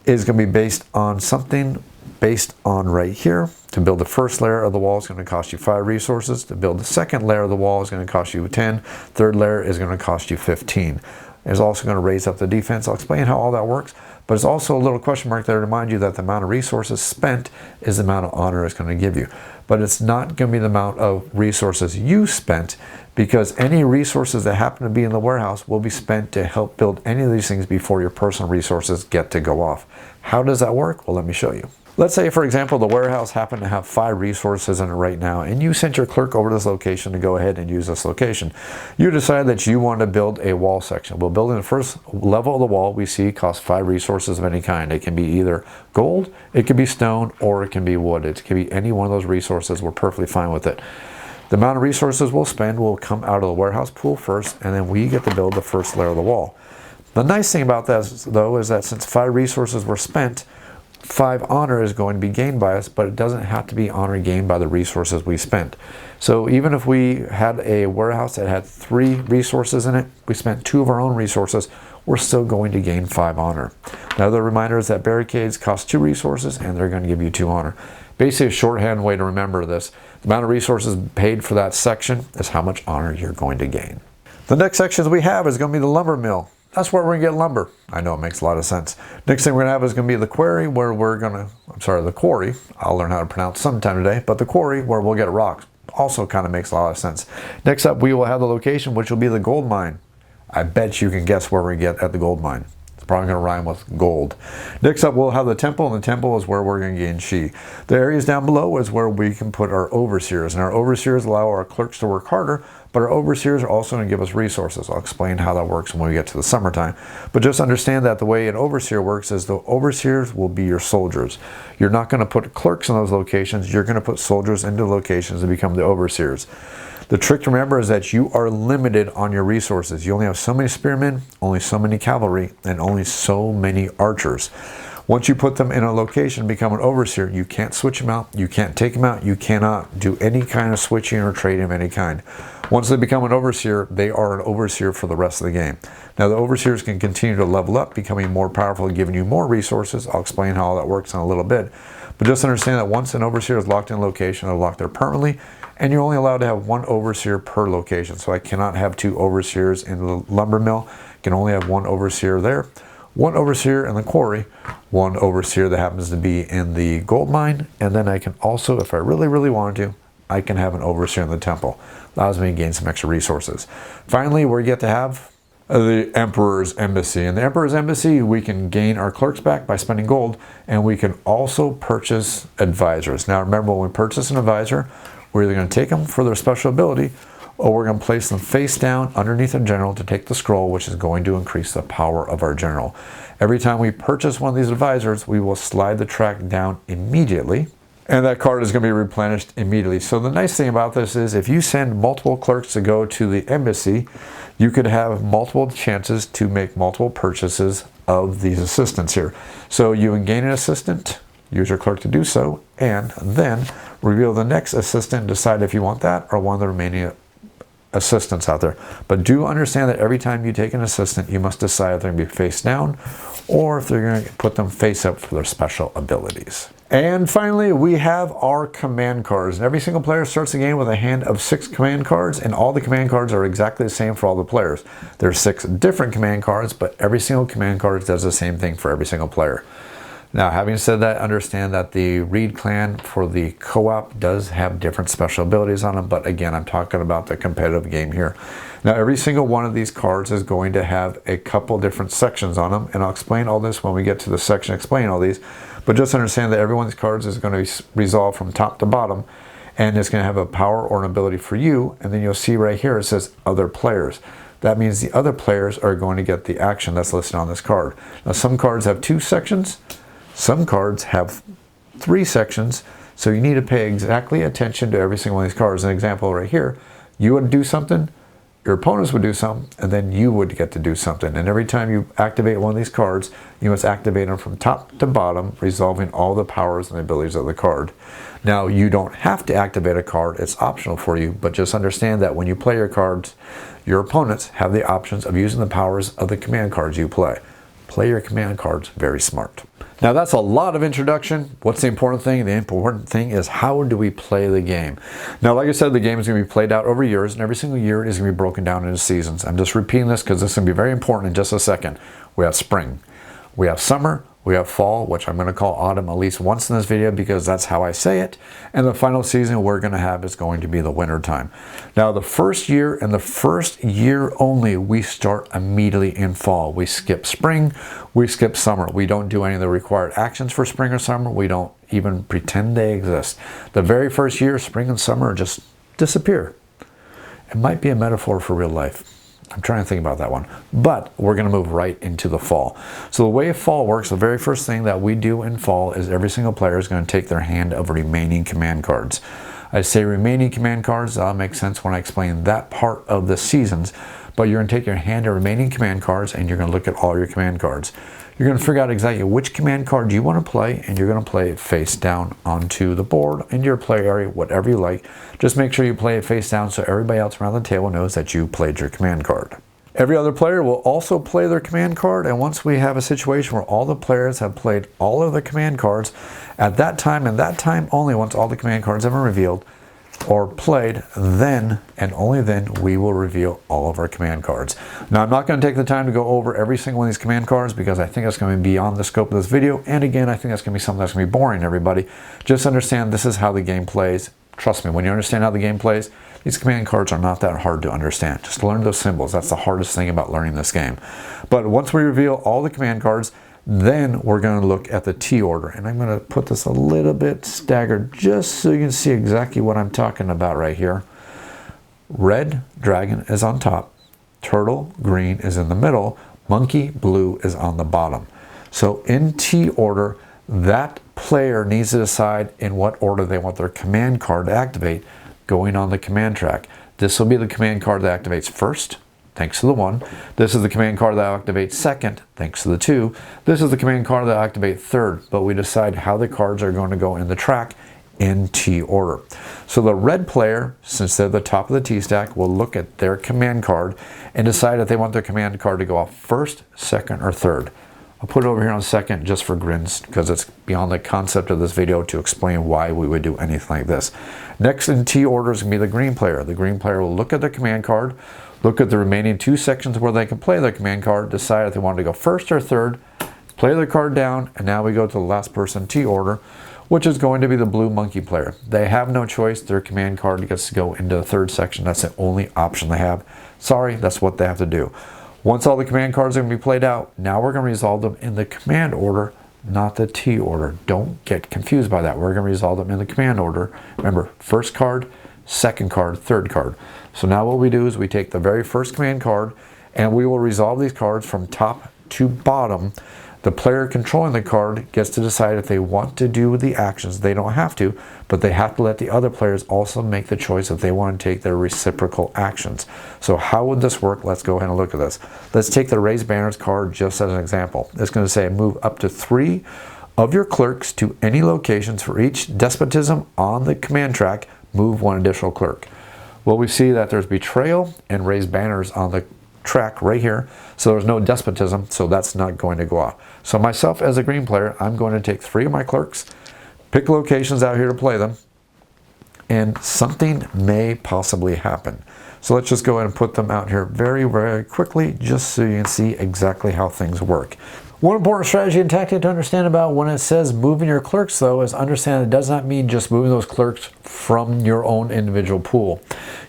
is going to be based on something based on right here. To build the first layer of the wall is going to cost you 5 resources. To build the second layer of the wall is going to cost you 10. Third layer is going to cost you 15. It's also going to raise up the defense. I'll explain how all that works, but it's also a little question mark there to remind you that the amount of resources spent is the amount of honor it's going to give you. But it's not going to be the amount of resources you spent, because any resources that happen to be in the warehouse will be spent to help build any of these things before your personal resources get to go off. How does that work? Well, let me show you. Let's say, for example, the warehouse happened to have 5 resources in it right now, and you sent your clerk over to this location to go ahead and use this location. You decide that you want to build a wall section. Well, building the first level of the wall we see costs 5 resources of any kind. It can be either gold, it can be stone, or it can be wood. It can be any one of those resources. We're perfectly fine with it. The amount of resources we'll spend will come out of the warehouse pool first, and then we get to build the first layer of the wall. The nice thing about that, though, is that since 5 resources were spent, 5 honor is going to be gained by us, but it doesn't have to be honor gained by the resources we spent. So even if we had a warehouse that had 3 resources in it, we spent 2 of our own resources, we're still going to gain 5 honor. Another reminder is that barricades cost 2 resources and they're going to give you 2 honor. Basically a shorthand way to remember this. The amount of resources paid for that section is how much honor you're going to gain. The next section we have is going to be the lumber mill. That's where we're going to get lumber. I know it makes a lot of sense. Next thing we're going to have is going to be the quarry, where we're going to, the quarry. I'll learn how to pronounce sometime today, but the quarry where we'll get rocks. Also kind of makes a lot of sense. Next up, we will have the location, which will be the gold mine. I bet you can guess where we get at the gold mine. It's probably going to rhyme with gold. Next up, we'll have the temple, and the temple is where we're going to gain chi. The areas down below is where we can put our overseers, and our overseers allow our clerks to work harder, but our overseers are also going to give us resources. I'll explain how that works when we get to the summertime. But just understand that the way an overseer works is the overseers will be your soldiers. You're not going to put clerks in those locations. You're going to put soldiers into locations to become the overseers. The trick to remember is that you are limited on your resources. You only have so many spearmen, only so many cavalry, and only so many archers. Once you put them in a location, become an overseer, you can't switch them out, you can't take them out, you cannot do any kind of switching or trading of any kind. Once they become an overseer, they are an overseer for the rest of the game. Now the overseers can continue to level up, becoming more powerful, giving you more resources. I'll explain how all that works in a little bit. But just understand that once an overseer is locked in a location, they're locked there permanently, and you're only allowed to have one overseer per location. So I cannot have 2 overseers in the lumber mill. I can only have 1 overseer there, 1 overseer in the quarry, 1 overseer that happens to be in the gold mine, and then I can also, if I really, really wanted to, I can have an overseer in the temple. Allows me to gain some extra resources. Finally, we get to have the Emperor's Embassy. In the Emperor's Embassy, we can gain our clerks back by spending gold, and we can also purchase advisors. Now remember, when we purchase an advisor, we're either going to take them for their special ability, or we're going to place them face down underneath a general to take the scroll, which is going to increase the power of our general. Every time we purchase one of these advisors, we will slide the track down immediately, and that card is going to be replenished immediately. So the nice thing about this is if you send multiple clerks to go to the embassy, you could have multiple chances to make multiple purchases of these assistants here. So you can gain an assistant, use your clerk to do so, and then reveal the next assistant, decide if you want that or one of the remaining assistants out there. But do understand that every time you take an assistant, you must decide if they're going to be face down or if they're going to put them face up for their special abilities. And finally, we have our command cards. And every single player starts the game with a hand of 6 command cards, and all the command cards are exactly the same for all the players. There's 6 different command cards, but every single command card does the same thing for every single player. Now, having said that, understand that the Reed clan for the co-op does have different special abilities on them, but again, I'm talking about the competitive game here. Now, every single one of these cards is going to have a couple different sections on them, and I'll explain all this when we get to the section explaining all these, but just understand that every one of these cards is going to be resolved from top to bottom, and it's going to have a power or an ability for you, and then you'll see right here it says other players. That means the other players are going to get the action that's listed on this card. Now, some cards have 2 sections. Some cards have 3 sections, so you need to pay exactly attention to every single one of these cards. An example right here, you would do something, your opponents would do something, and then you would get to do something. And every time you activate one of these cards, you must activate them from top to bottom, resolving all the powers and abilities of the card. Now, you don't have to activate a card, it's optional for you, but just understand that when you play your cards, your opponents have the options of using the powers of the command cards you play. Play your command cards very smart. Now that's a lot of introduction. What's the important thing? The important thing is how do we play the game? Now, like I said, the game is going to be played out over years, and every single year is going to be broken down into seasons. I'm just repeating this because this is going to be very important in just a second. We have spring, we have summer, we have fall, which I'm going to call autumn at least once in this video because that's how I say it. And the final season we're going to have is going to be the winter time. Now, the first year and the first year only, we start immediately in fall. We skip spring, we skip summer. We don't do any of the required actions for spring or summer. We don't even pretend they exist. The very first year, spring and summer just disappear. It might be a metaphor for real life. I'm trying to think about that one, but we're going to move right into the fall. So the way fall works, the very first thing that we do in fall is every single player is going to take their hand of remaining command cards. I say remaining command cards, that'll make sense when I explain that part of the seasons, but you're going to take your hand of remaining command cards and you're going to look at all your command cards. You're going to figure out exactly which command card you want to play, and you're going to play it face down onto the board in your play area, whatever you like. Just make sure you play it face down so everybody else around the table knows that you played your command card. Every other player will also play their command card, and once we have a situation where all the players have played all of the command cards, at that time and that time only, once all the command cards have been revealed or played, then and only then we will reveal all of our command cards. Now, I'm not going to take the time to go over every single one of these command cards because I think that's going to be beyond the scope of this video, and again, I think that's going to be something that's going to be boring, everybody. Just understand this is how the game plays. Trust me, when you understand how the game plays, these command cards are not that hard to understand. Just learn those symbols. That's the hardest thing about learning this game. But once we reveal all the command cards, then we're going to look at the T order. And I'm going to put this a little bit staggered just so you can see exactly what I'm talking about right here. Red dragon is on top. Turtle green is in the middle. Monkey blue is on the bottom. So in T order, that player needs to decide in what order they want their command card to activate going on the command track. This will be the command card that activates first, thanks to the 1. This is the command card that activates second, thanks to the 2. This is the command card that activates third, but we decide how the cards are going to go in the track in T order. So the red player, since they're the top of the T stack, will look at their command card and decide if they want their command card to go off first, second, or third. I'll put it over here on second just for grins, because it's beyond the concept of this video to explain why we would do anything like this. Next in T order is going to be the green player. The green player will look at their command card, look at the remaining 2 sections where they can play their command card, decide if they want to go first or third, play their card down, and now we go to the last person T order, which is going to be the blue monkey player. They have no choice. Their command card gets to go into the third section. That's the only option they have. Sorry, that's what they have to do. Once all the command cards are going to be played out, now we're going to resolve them in the command order, not the T order. Don't get confused by that. We're going to resolve them in the command order. Remember, first card, second card, third card. So now what we do is we take the very first command card and we will resolve these cards from top to bottom. The player controlling the card gets to decide if they want to do the actions. They don't have to, but they have to let the other players also make the choice if they want to take their reciprocal actions. So how would this work? Let's go ahead and look at this. Let's take the Raise Banners card just as an example. It's going to say move up to 3 of your clerks to any locations. For each despotism on the command track, move 1 additional clerk. Well, we see that there's Betrayal and Raise Banners on the track right here, so there's no despotism, so that's not going to go off. So myself as a green player, I'm going to take 3 of my clerks, pick locations out here to play them, and something may possibly happen. So let's just go ahead and put them out here very, very quickly, just so you can see exactly how things work. One important strategy and tactic to understand about when it says moving your clerks, though, is understand it does not mean just moving those clerks from your own individual pool.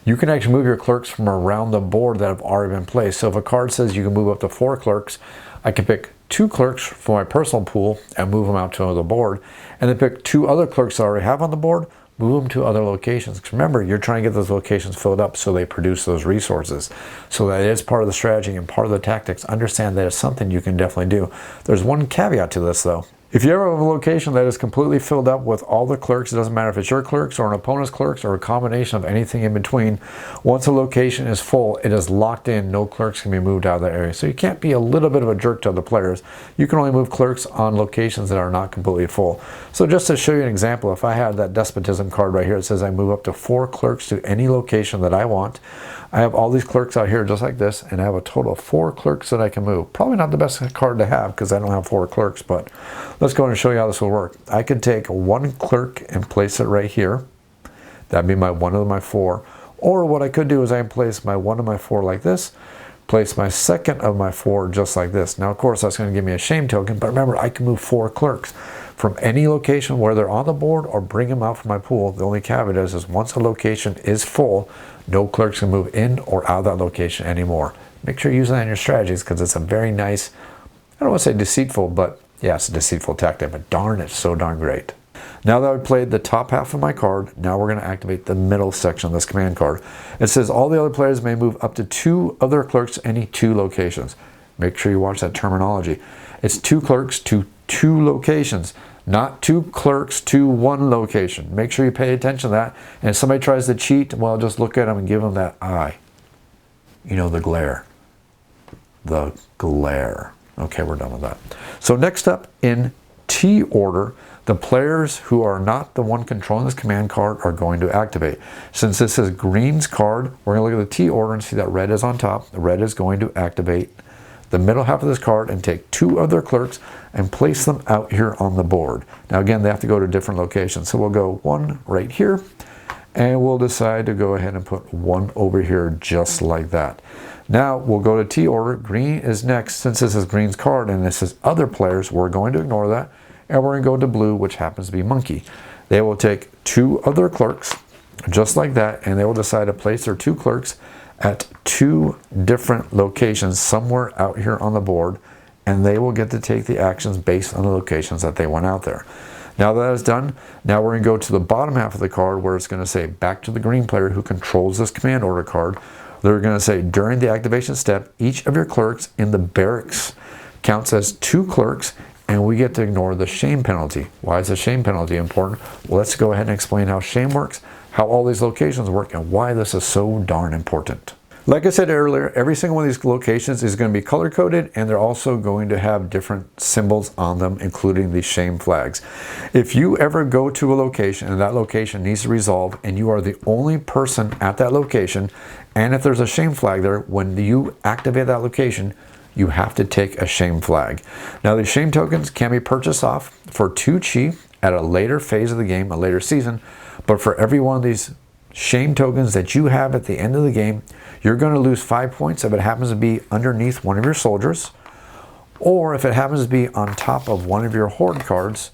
You can actually move your clerks from around the board that have already been placed. So if a card says you can move up to 4 clerks, I can pick 2 clerks from my personal pool and move them out to another board, and then pick 2 other clerks I already have on the board, move them to other locations. Because remember, you're trying to get those locations filled up so they produce those resources. So that is part of the strategy and part of the tactics. Understand that it's something you can definitely do. There's one caveat to this, though. If you ever have a location that is completely filled up with all the clerks, it doesn't matter if it's your clerks or an opponent's clerks or a combination of anything in between, once a location is full, it is locked in. No clerks can be moved out of that area. So you can't be a little bit of a jerk to other players. You can only move clerks on locations that are not completely full. So just to show you an example, if I had that despotism card right here, it says I move up to 4 clerks to any location that I want. I have all these clerks out here just like this, and I have a total of 4 clerks that I can move. Probably not the best card to have because I don't have 4 clerks, but let's go and show you how this will work. I could take 1 clerk and place it right here. That'd be my 1 of my 4. Or what I could do is I can place my 1 of my 4 like this, place my 2nd of my 4 just like this. Now, of course, that's going to give me a shame token, but remember, I can move 4 clerks from any location where they're on the board or bring them out from my pool. The only caveat is once a location is full, no clerks can move in or out of that location anymore. Make sure you're using that in your strategies because it's a very nice, I don't want to say deceitful, but yeah, it's a deceitful tactic, but darn, it's so darn great. Now that I've played the top half of my card, now we're going to activate the middle section of this command card. It says all the other players may move up to 2 other clerks to any 2 locations. Make sure you watch that terminology. It's 2 clerks to 2 locations, not 2 clerks to 1 location. Make sure you pay attention to that. And if somebody tries to cheat, well, just look at them and give them that eye. You know, the glare. The glare. Okay, we're done with that. So next up in T order, the players who are not the one controlling this command card are going to activate. Since this is green's card, we're going to look at the T order and see that red is on top. The red is going to activate the middle half of this card and take 2 other clerks and place them out here on the board. Now again, they have to go to different locations. So we'll go 1 right here, and we'll decide to go ahead and put 1 over here just like that. Now we'll go to T order. Green is next. Since this is green's card and this is other players, we're going to ignore that. And we're going to go to blue, which happens to be monkey. They will take 2 other clerks just like that, and they will decide to place their 2 clerks at 2 different locations somewhere out here on the board, and they will get to take the actions based on the locations that they went out there. Now that is done, now we're going to go to the bottom half of the card where it's going to say back to the green player who controls this command order card. They're going to say during the activation step, each of your clerks in the barracks counts as 2 clerks, and we get to ignore the shame penalty. Why is the shame penalty important? Well, let's go ahead and explain how shame works, how all these locations work, and why this is so darn important. Like I said earlier, every single one of these locations is going to be color coded, and they're also going to have different symbols on them, including the shame flags. If you ever go to a location and that location needs to resolve and you are the only person at that location, and if there's a shame flag there, when you activate that location, you have to take a shame flag. Now, these shame tokens can be purchased off for 2 chi at a later phase of the game, a later season, but for every one of these shame tokens that you have at the end of the game, you're going to lose 5 points if it happens to be underneath one of your soldiers, or if it happens to be on top of one of your horde cards.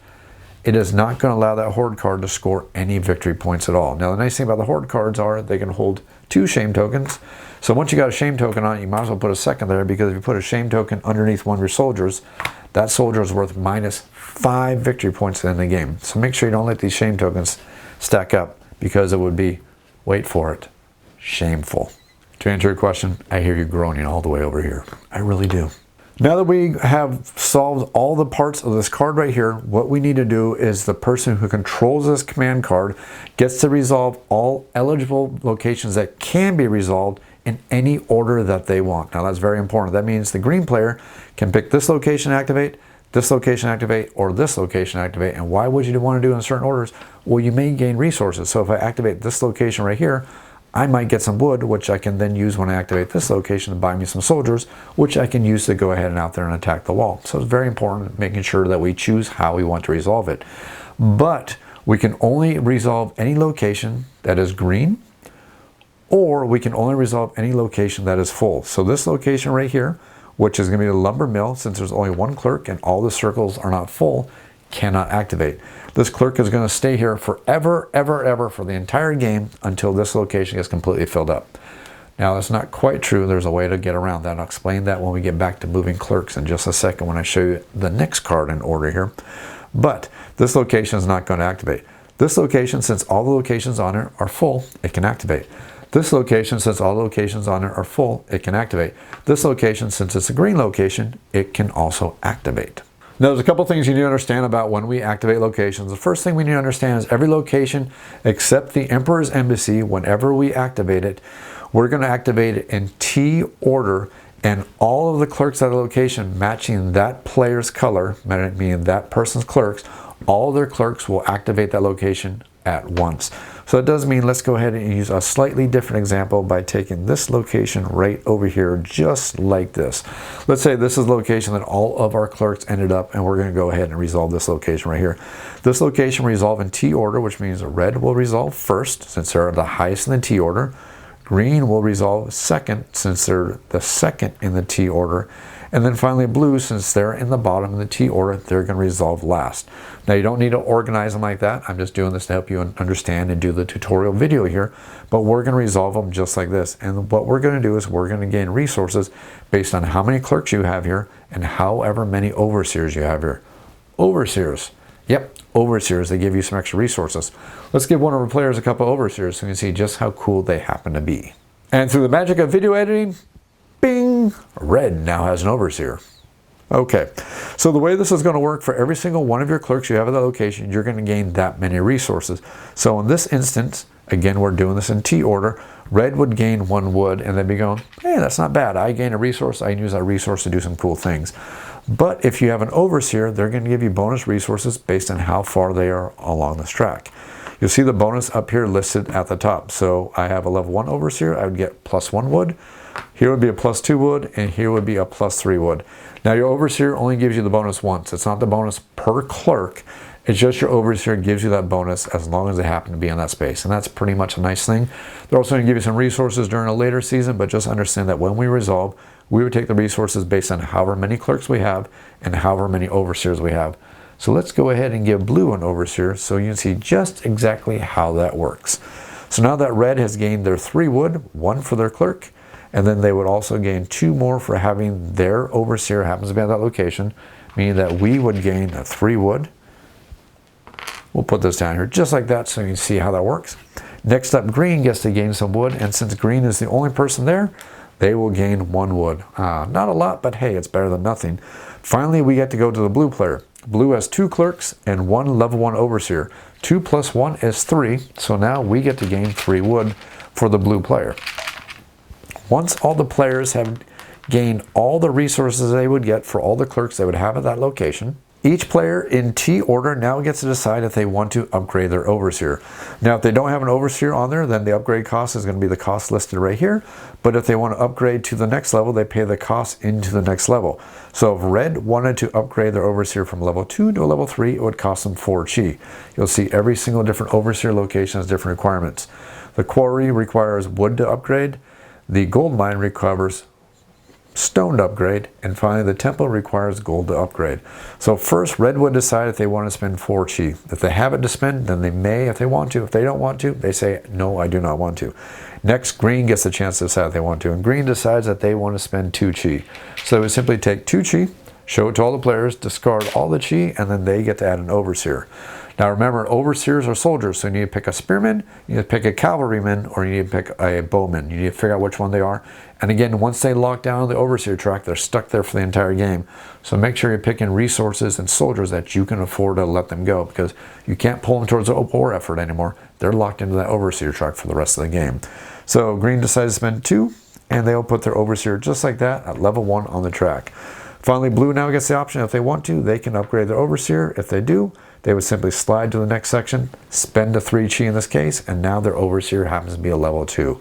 It is not going to allow that horde card to score any victory points at all. Now, the nice thing about the horde cards are they can hold 2 shame tokens. So once you got a shame token on it, you might as well put a second there, because if you put a shame token underneath one of your soldiers, that soldier is worth -5 victory points in the game. So make sure you don't let these shame tokens stack up, because it would be, wait for it, shameful. To answer your question, I hear you groaning all the way over here. I really do. Now that we have solved all the parts of this card right here, what we need to do is the person who controls this command card gets to resolve all eligible locations that can be resolved in any order that they want. Now, that's very important. That means the green player can pick this location activate, this location activate, or this location activate. And why would you want to do it in certain orders? Well, you may gain resources. So if I activate this location right here, I might get some wood, which I can then use when I activate this location to buy me some soldiers, which I can use to go ahead and out there and attack the wall. So it's very important making sure that we choose how we want to resolve it. But we can only resolve any location that is green, or we can only resolve any location that is full. So this location right here, which is going to be the lumber mill, since there's only one clerk and all the circles are not full, cannot activate. This clerk is going to stay here forever, ever, for the entire game until this location gets completely filled up. Now, that's not quite true. There's a way to get around that. I'll explain that when we get back to moving clerks in just a second, when I show you the next card in order here. But this location is not going to activate. This location, since all the locations on it are full, it can activate. This location, since all the locations on it are full, it can activate. This location, since it's a green location, it can also activate. Now, there's a couple things you need to understand about when we activate locations. The first thing we need to understand is every location except the Emperor's Embassy, whenever we activate it, we're going to activate it in T order, and all of the clerks at the location matching that player's color, meaning that person's clerks, all their clerks will activate that location at once. So it does mean, let's go ahead and use a slightly different example by taking this location right over here, just like this. Let's say this is the location that all of our clerks ended up, and we're going to go ahead and resolve this location right here. This location will resolve in T order, which means red will resolve first, since they're the highest in the T order. Green will resolve second, since they're the second in the T order. And then finally blue, since they're in the bottom of the T order, they're going to resolve last. Now, you don't need to organize them like that. I'm just doing this to help you understand and do the tutorial video here. But we're going to resolve them just like this. And what we're going to do is we're going to gain resources based on how many clerks you have here and however many overseers you have here. Overseers. Yep, overseers. They give you some extra resources. Let's give one of our players a couple overseers so you can see just how cool they happen to be. And through the magic of video editing, bing, red now has an overseer. Okay, so the way this is going to work, for every single one of your clerks you have at that location, you're going to gain that many resources. So in this instance, again, we're doing this in T order. Red would gain 1 wood, and they'd be going, hey, that's not bad. I gain a resource. I can use that resource to do some cool things. But if you have an overseer, they're going to give you bonus resources based on how far they are along this track. You'll see the bonus up here listed at the top. So I have a level 1 overseer. I would get +1 wood. Here would be a +2 wood, and here would be a +3 wood. Now, your overseer only gives you the bonus once. It's not the bonus per clerk. It's just your overseer gives you that bonus as long as they happen to be in that space. And that's pretty much a nice thing. They're also going to give you some resources during a later season, but just understand that when we resolve, we would take the resources based on however many clerks we have and however many overseers we have. So let's go ahead and give blue an overseer so you can see just exactly how that works. So now that red has gained their 3 wood, 1 for their clerk, and then they would also gain 2 more for having their overseer happens to be at that location, meaning that we would gain a 3 wood. We'll put this down here just like that so you can see how that works. Next up, green gets to gain some wood, and since green is the only person there, they will gain 1 wood. Not a lot, but hey, it's better than nothing. Finally, we get to go to the blue player. Blue has 2 clerks and 1 level 1 overseer. 2 + 1 is 3, so now we get to gain 3 wood for the blue player. Once all the players have gained all the resources they would get for all the clerks they would have at that location, each player in T order now gets to decide if they want to upgrade their overseer. Now, if they don't have an overseer on there, then the upgrade cost is going to be the cost listed right here. But if they want to upgrade to the next level, they pay the cost into the next level. So if Red wanted to upgrade their overseer from level 2 to a level 3, it would cost them 4 chi. You'll see every single different overseer location has different requirements. The quarry requires wood to upgrade. The gold mine requires stone to upgrade, and finally the temple requires gold to upgrade. So first, Red would decide if they want to spend 4 chi. If they have it to spend, then they may if they want to. If they don't want to, they say, no, I do not want to. Next, Green gets the chance to decide if they want to, and Green decides that they want to spend 2 chi. So they would simply take 2 chi, show it to all the players, discard all the chi, and then they get to add an overseer. Now remember, overseers are soldiers, so you need to pick a spearman, you need to pick a cavalryman, or you need to pick a bowman. You need to figure out which one they are. And again, once they lock down the overseer track, they're stuck there for the entire game. So make sure you're picking resources and soldiers that you can afford to let them go, because you can't pull them towards the war effort anymore. They're locked into that overseer track for the rest of the game. So Green decides to spend 2, and they'll put their overseer just like that at level 1 on the track. Finally, Blue now gets the option. If they want to, they can upgrade their overseer. If they do, they would simply slide to the next section, spend a 3 chi in this case, and now their overseer happens to be a level 2.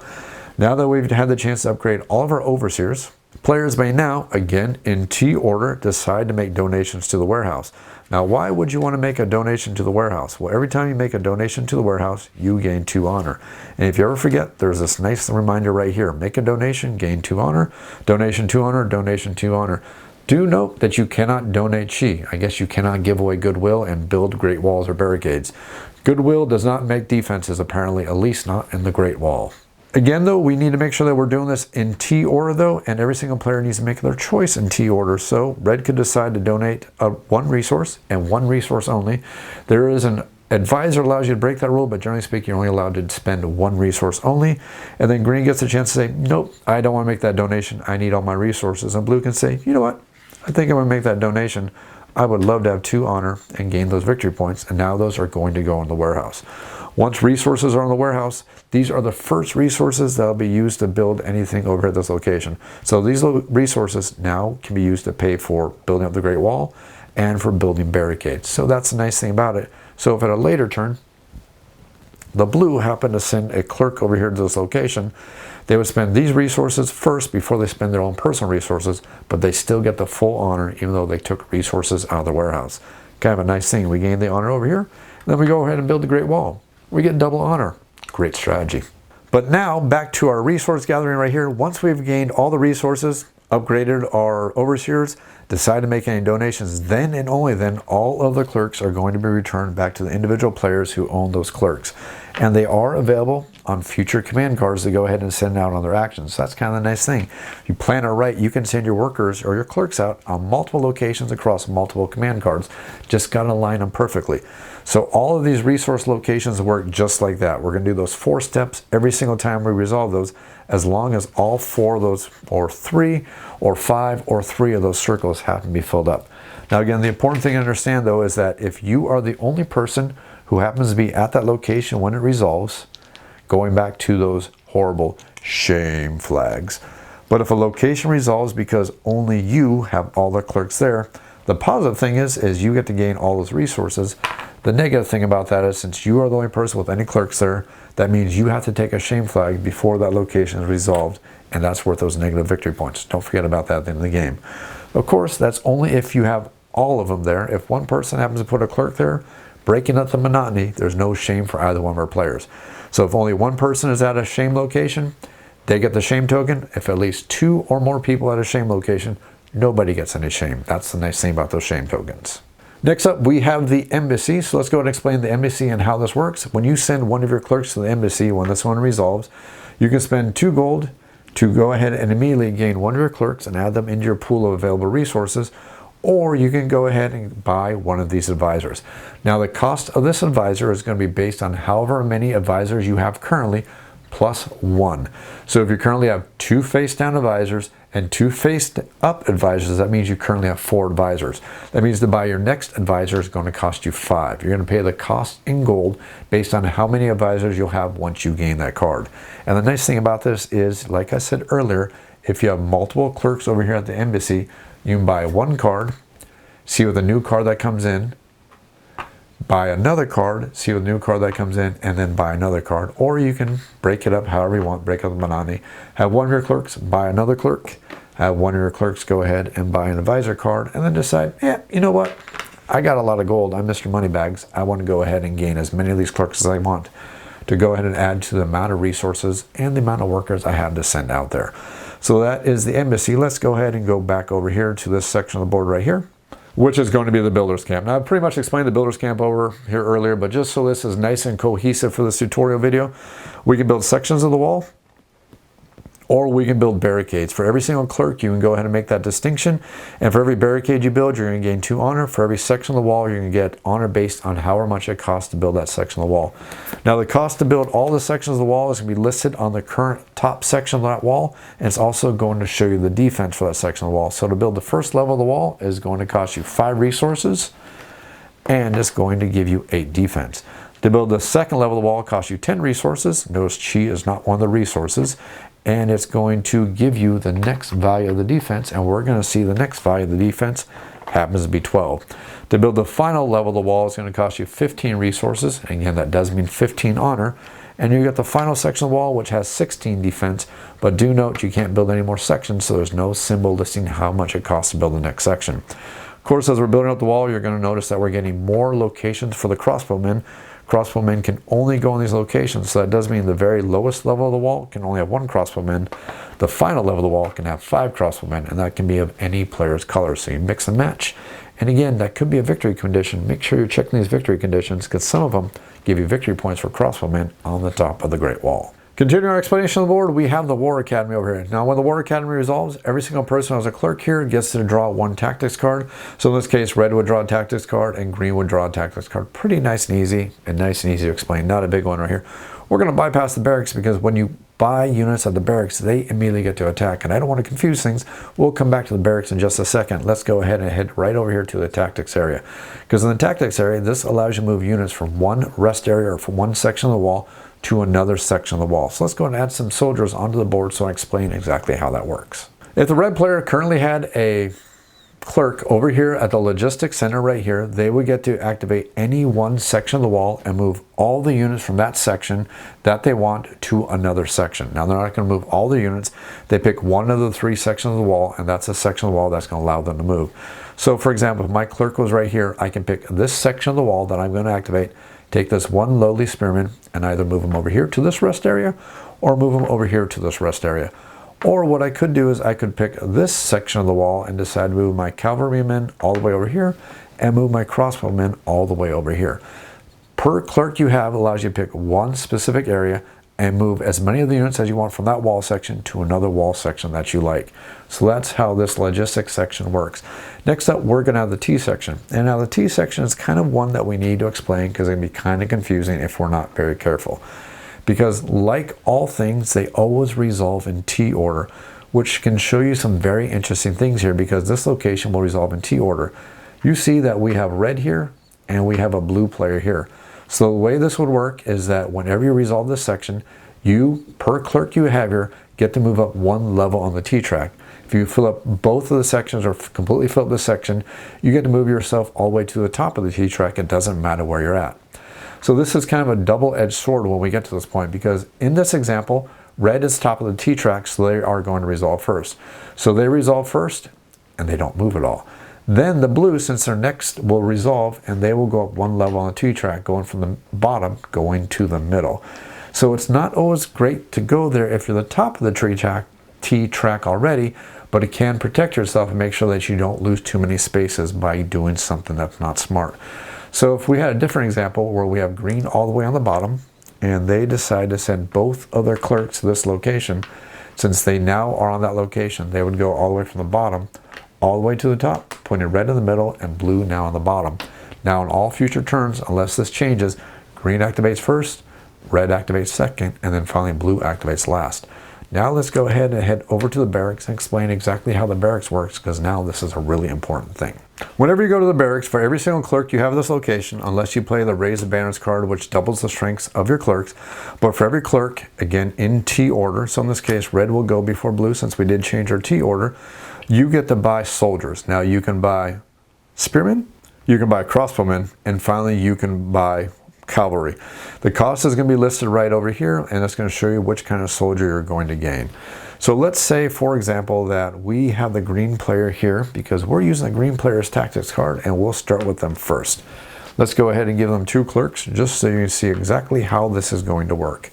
Now that we've had the chance to upgrade all of our overseers, players may now, again in T order, decide to make donations to the warehouse. Now, why would you want to make a donation to the warehouse? Well, every time you make a donation to the warehouse, you gain 2 honor. And if you ever forget, there's this nice reminder right here. Make a donation, gain 2 honor. Donation 2 honor, donation 2 honor. Do note that you cannot donate chi. I guess you cannot give away goodwill and build great walls or barricades. Goodwill does not make defenses, apparently, at least not in the Great Wall. Again, though, we need to make sure that we're doing this in T order, though, and every single player needs to make their choice in T order. So Red could decide to donate 1 resource and 1 resource only. There is an advisor allows you to break that rule, but generally speaking, you're only allowed to spend 1 resource only. And then Green gets a chance to say, nope, I don't want to make that donation. I need all my resources. And Blue can say, you know what? I think I'm going to make that donation. I would love to have 2 honor and gain those victory points, and now those are going to go in the warehouse. Once resources are in the warehouse, these are the first resources that will be used to build anything over at this location. So these resources now can be used to pay for building up the Great Wall and for building barricades. So that's the nice thing about it. So if at a later turn, the Blue happened to send a clerk over here to this location, they would spend these resources first before they spend their own personal resources, but they still get the full honor even though they took resources out of the warehouse. Kind of a nice thing. We gain the honor over here, and then we go ahead and build the Great Wall. We get double honor. Great strategy. But now back to our resource gathering right here. Once we've gained all the resources, upgraded our overseers, decide to make any donations, then and only then all of the clerks are going to be returned back to the individual players who own those clerks. And they are available on future command cards to go ahead and send out on their actions. So that's kind of a nice thing. If you plan it right, you can send your workers or your clerks out on multiple locations across multiple command cards. Just got to align them perfectly. So all of these resource locations work just like that. We're going to do those 4 steps every single time we resolve those, as long as all 4 of those, or 3, or 5, or 3 of those circles happen to be filled up. Now again, the important thing to understand though is that if you are the only person who happens to be at that location when it resolves, going back to those horrible shame flags. But if a location resolves because only you have all the clerks there, the positive thing is you get to gain all those resources. The negative thing about that is since you are the only person with any clerks there, that means you have to take a shame flag before that location is resolved, and that's worth those negative victory points. Don't forget about that at the end of the game. Of course, that's only if you have all of them there. If one person happens to put a clerk there, breaking up the monotony, there's no shame for either one of our players. So if only one person is at a shame location, they get the shame token. If at least 2 or more people at a shame location, nobody gets any shame. That's the nice thing about those shame tokens. Next up, we have the embassy. So let's go and explain the embassy and how this works. When you send one of your clerks to the embassy, when this one resolves, you can spend 2 gold to go ahead and immediately gain one of your clerks and add them into your pool of available resources, or you can go ahead and buy one of these advisors. Now the cost of this advisor is going to be based on however many advisors you have currently, plus 1. So if you currently have 2 face down advisors and 2 face-up advisors, that means you currently have 4 advisors. That means to buy your next advisor is going to cost you 5. You're going to pay the cost in gold based on how many advisors you'll have once you gain that card. And the nice thing about this is, like I said earlier, if you have multiple clerks over here at the embassy, you can buy 1 card, see with a new card that comes in, buy another card, see with a new card that comes in, and then buy another card. Or you can break it up however you want, break up the monotony. Have 1 of your clerks, buy another clerk. Have 1 of your clerks go ahead and buy an advisor card, and then decide, yeah, you know what? I got a lot of gold. I'm Mr. Moneybags. I want to go ahead and gain as many of these clerks as I want to go ahead and add to the amount of resources and the amount of workers I have to send out there. So that is the embassy. Let's go ahead and go back over here to this section of the board right here, which is going to be the builder's camp. Now, I pretty much explained the builder's camp over here earlier, but just so this is nice and cohesive for this tutorial video, we can build sections of the wall, or we can build barricades. For every single clerk, you can go ahead and make that distinction. And for every barricade you build, you're going to gain 2 honor. For every section of the wall, you're going to get honor based on however much it costs to build that section of the wall. Now, the cost to build all the sections of the wall is going to be listed on the current top section of that wall. And it's also going to show you the defense for that section of the wall. So to build the first level of the wall is going to cost you 5 resources, and it's going to give you 8 defense. To build the second level of the wall, it costs you 10 resources. Notice chi is not one of the resources. And it's going to give you the next value of the defense, and we're going to see the next value of the defense happens to be 12. To build the final level of the wall is going to cost you 15 resources. And again, that does mean 15 honor. And you get the final section of the wall, which has 16 defense, but do note you can't build any more sections, so there's no symbol listing how much it costs to build the next section. Of course, as we're building up the wall, you're going to notice that we're getting more locations for the crossbowmen. Crossbowmen can only go in these locations, so that does mean the very lowest level of the wall can only have 1 crossbowman. The final level of the wall can have 5 crossbowmen, and that can be of any player's color, so you mix and match. And again, that could be a victory condition. Make sure you're checking these victory conditions, because some of them give you victory points for crossbowmen on the top of the Great Wall. Continuing our explanation of the board, we have the War Academy over here. Now, when the War Academy resolves, every single person who has a clerk here gets to draw 1 tactics card. So in this case, red would draw a tactics card and green would draw a tactics card. Pretty nice and easy to explain. Not a big one right here. We're going to bypass the barracks, because when you buy units at the barracks, they immediately get to attack. And I don't want to confuse things. We'll come back to the barracks in just a second. Let's go ahead and head right over here to the tactics area. Because in the tactics area, this allows you to move units from 1 rest area or from 1 section of the wall to another section of the wall. So let's go and add some soldiers onto the board so I explain exactly how that works. If the red player currently had a clerk over here at the logistics center right here, they would get to activate any 1 section of the wall and move all the units from that section that they want to another section. Now, they're not going to move all the units. They pick 1 of the 3 sections of the wall, and that's a section of the wall that's going to allow them to move. So for example, if my clerk was right here, I can pick this section of the wall that I'm going to activate, take this 1 lowly spearman, and either move him over here to this rest area or move him over here to this rest area. Or what I could do is I could pick this section of the wall and decide to move my cavalrymen all the way over here and move my crossbowmen all the way over here. Per clerk you have allows you to pick 1 specific area and move as many of the units as you want from that wall section to another wall section that you like. So that's how this logistics section works. Next up, we're going to have the T section. And now the T section is kind of one that we need to explain, because it can be kind of confusing if we're not very careful. Because like all things, they always resolve in T order, which can show you some very interesting things here, because this location will resolve in T order. You see that we have red here and we have a blue player here. So the way this would work is that whenever you resolve this section, you, per clerk you have here, get to move up 1 level on the T track. If you fill up both of the sections or completely fill up the section, you get to move yourself all the way to the top of the T track. It doesn't matter where you're at. So this is kind of a double-edged sword when we get to this point, because in this example, red is top of the T track, so they are going to resolve first. So they resolve first, and they don't move at all. Then the blue, since they're next, will resolve, and they will go up 1 level on the T track, going from the bottom, going to the middle. So it's not always great to go there if you're the top of the T track already, but it can protect yourself and make sure that you don't lose too many spaces by doing something that's not smart. So if we had a different example where we have green all the way on the bottom, and they decide to send both of their clerks to this location, since they now are on that location, they would go all the way from the bottom all the way to the top, putting red in the middle and blue now on the bottom. Now in all future turns, unless this changes, green activates first, red activates second, and then finally blue activates last. Now let's go ahead and head over to the barracks and explain exactly how the barracks works, because now this is a really important thing. Whenever you go to the barracks, for every single clerk you have this location, unless you play the Raise the Banners card, which doubles the strengths of your clerks. But for every clerk, again, in T order, so in this case, red will go before blue since we did change our T order, you get to buy soldiers. Now you can buy spearmen, you can buy crossbowmen, and finally you can buy cavalry. The cost is going to be listed right over here, and it's going to show you which kind of soldier you're going to gain. So let's say, for example, that we have the green player here, because we're using the green player's tactics card, and we'll start with them first. Let's go ahead and give them 2 clerks, just so you can see exactly how this is going to work.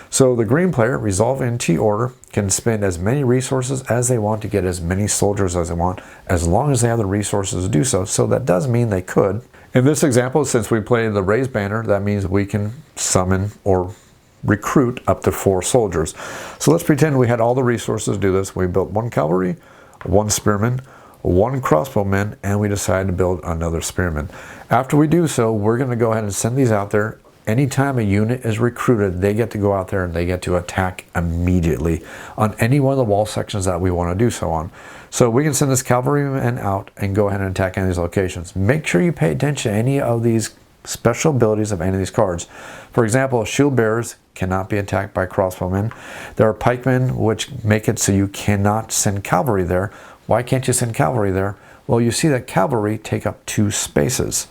So the green player, resolve in T order, can spend as many resources as they want to get as many soldiers as they want, as long as they have the resources to do so. So that does mean they could. In this example, since we played the raised banner, that means we can summon or recruit up to 4 soldiers. So let's pretend we had all the resources to do this. We built 1 cavalry, 1 spearman, 1 crossbowman, and we decided to build another spearman. After we do so, we're going to go ahead and send these out there. Anytime a unit is recruited, they get to go out there and they get to attack immediately on any one of the wall sections that we want to do so on. So we can send this cavalryman out and go ahead and attack any of these locations. Make sure you pay attention to any of these special abilities of any of these cards. For example, shield bearers cannot be attacked by crossbowmen. There are pikemen, which make it so you cannot send cavalry there. Why can't you send cavalry there? Well, you see that cavalry take up 2 spaces.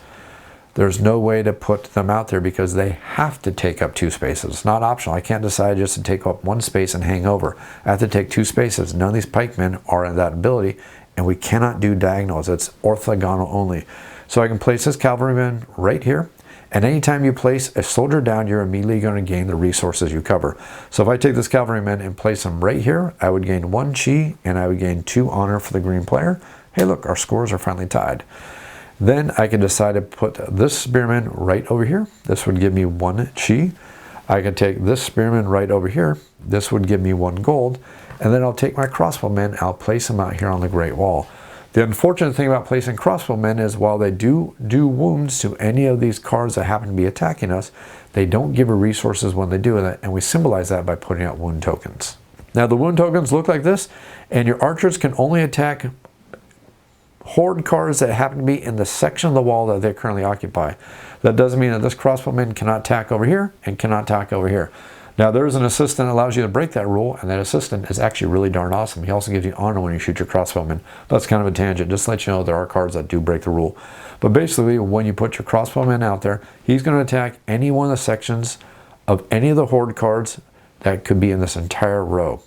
There's no way to put them out there because they have to take up 2 spaces. It's not optional. I can't decide just to take up 1 space and hang over. I have to take 2 spaces. None of these pikemen are in that ability, and we cannot do diagonals. It's orthogonal only. So I can place this cavalryman right here, and anytime you place a soldier down, you're immediately going to gain the resources you cover. So if I take this cavalryman and place him right here, I would gain 1 chi, and I would gain 2 honor for the green player. Hey look, our scores are finally tied. Then I can decide to put this spearman right over here. This would give me 1 chi. I can take this spearman right over here. This would give me 1 gold. And then I'll take my crossbowmen, I'll place them out here on the Great Wall. The unfortunate thing about placing crossbowmen is while they do wounds to any of these cards that happen to be attacking us, they don't give her resources when they do that, and we symbolize that by putting out wound tokens. Now the wound tokens look like this, and your archers can only attack horde cards that happen to be in the section of the wall that they currently occupy. That doesn't mean that this crossbowman cannot attack over here and cannot attack over here. Now there's an assistant that allows you to break that rule, and that assistant is actually really darn awesome. He also gives you honor when you shoot your crossbowman. That's kind of a tangent, just to let you know there are cards that do break the rule. But basically, when you put your crossbowman out there, he's going to attack any one of the sections of any of the horde cards that could be in this entire row.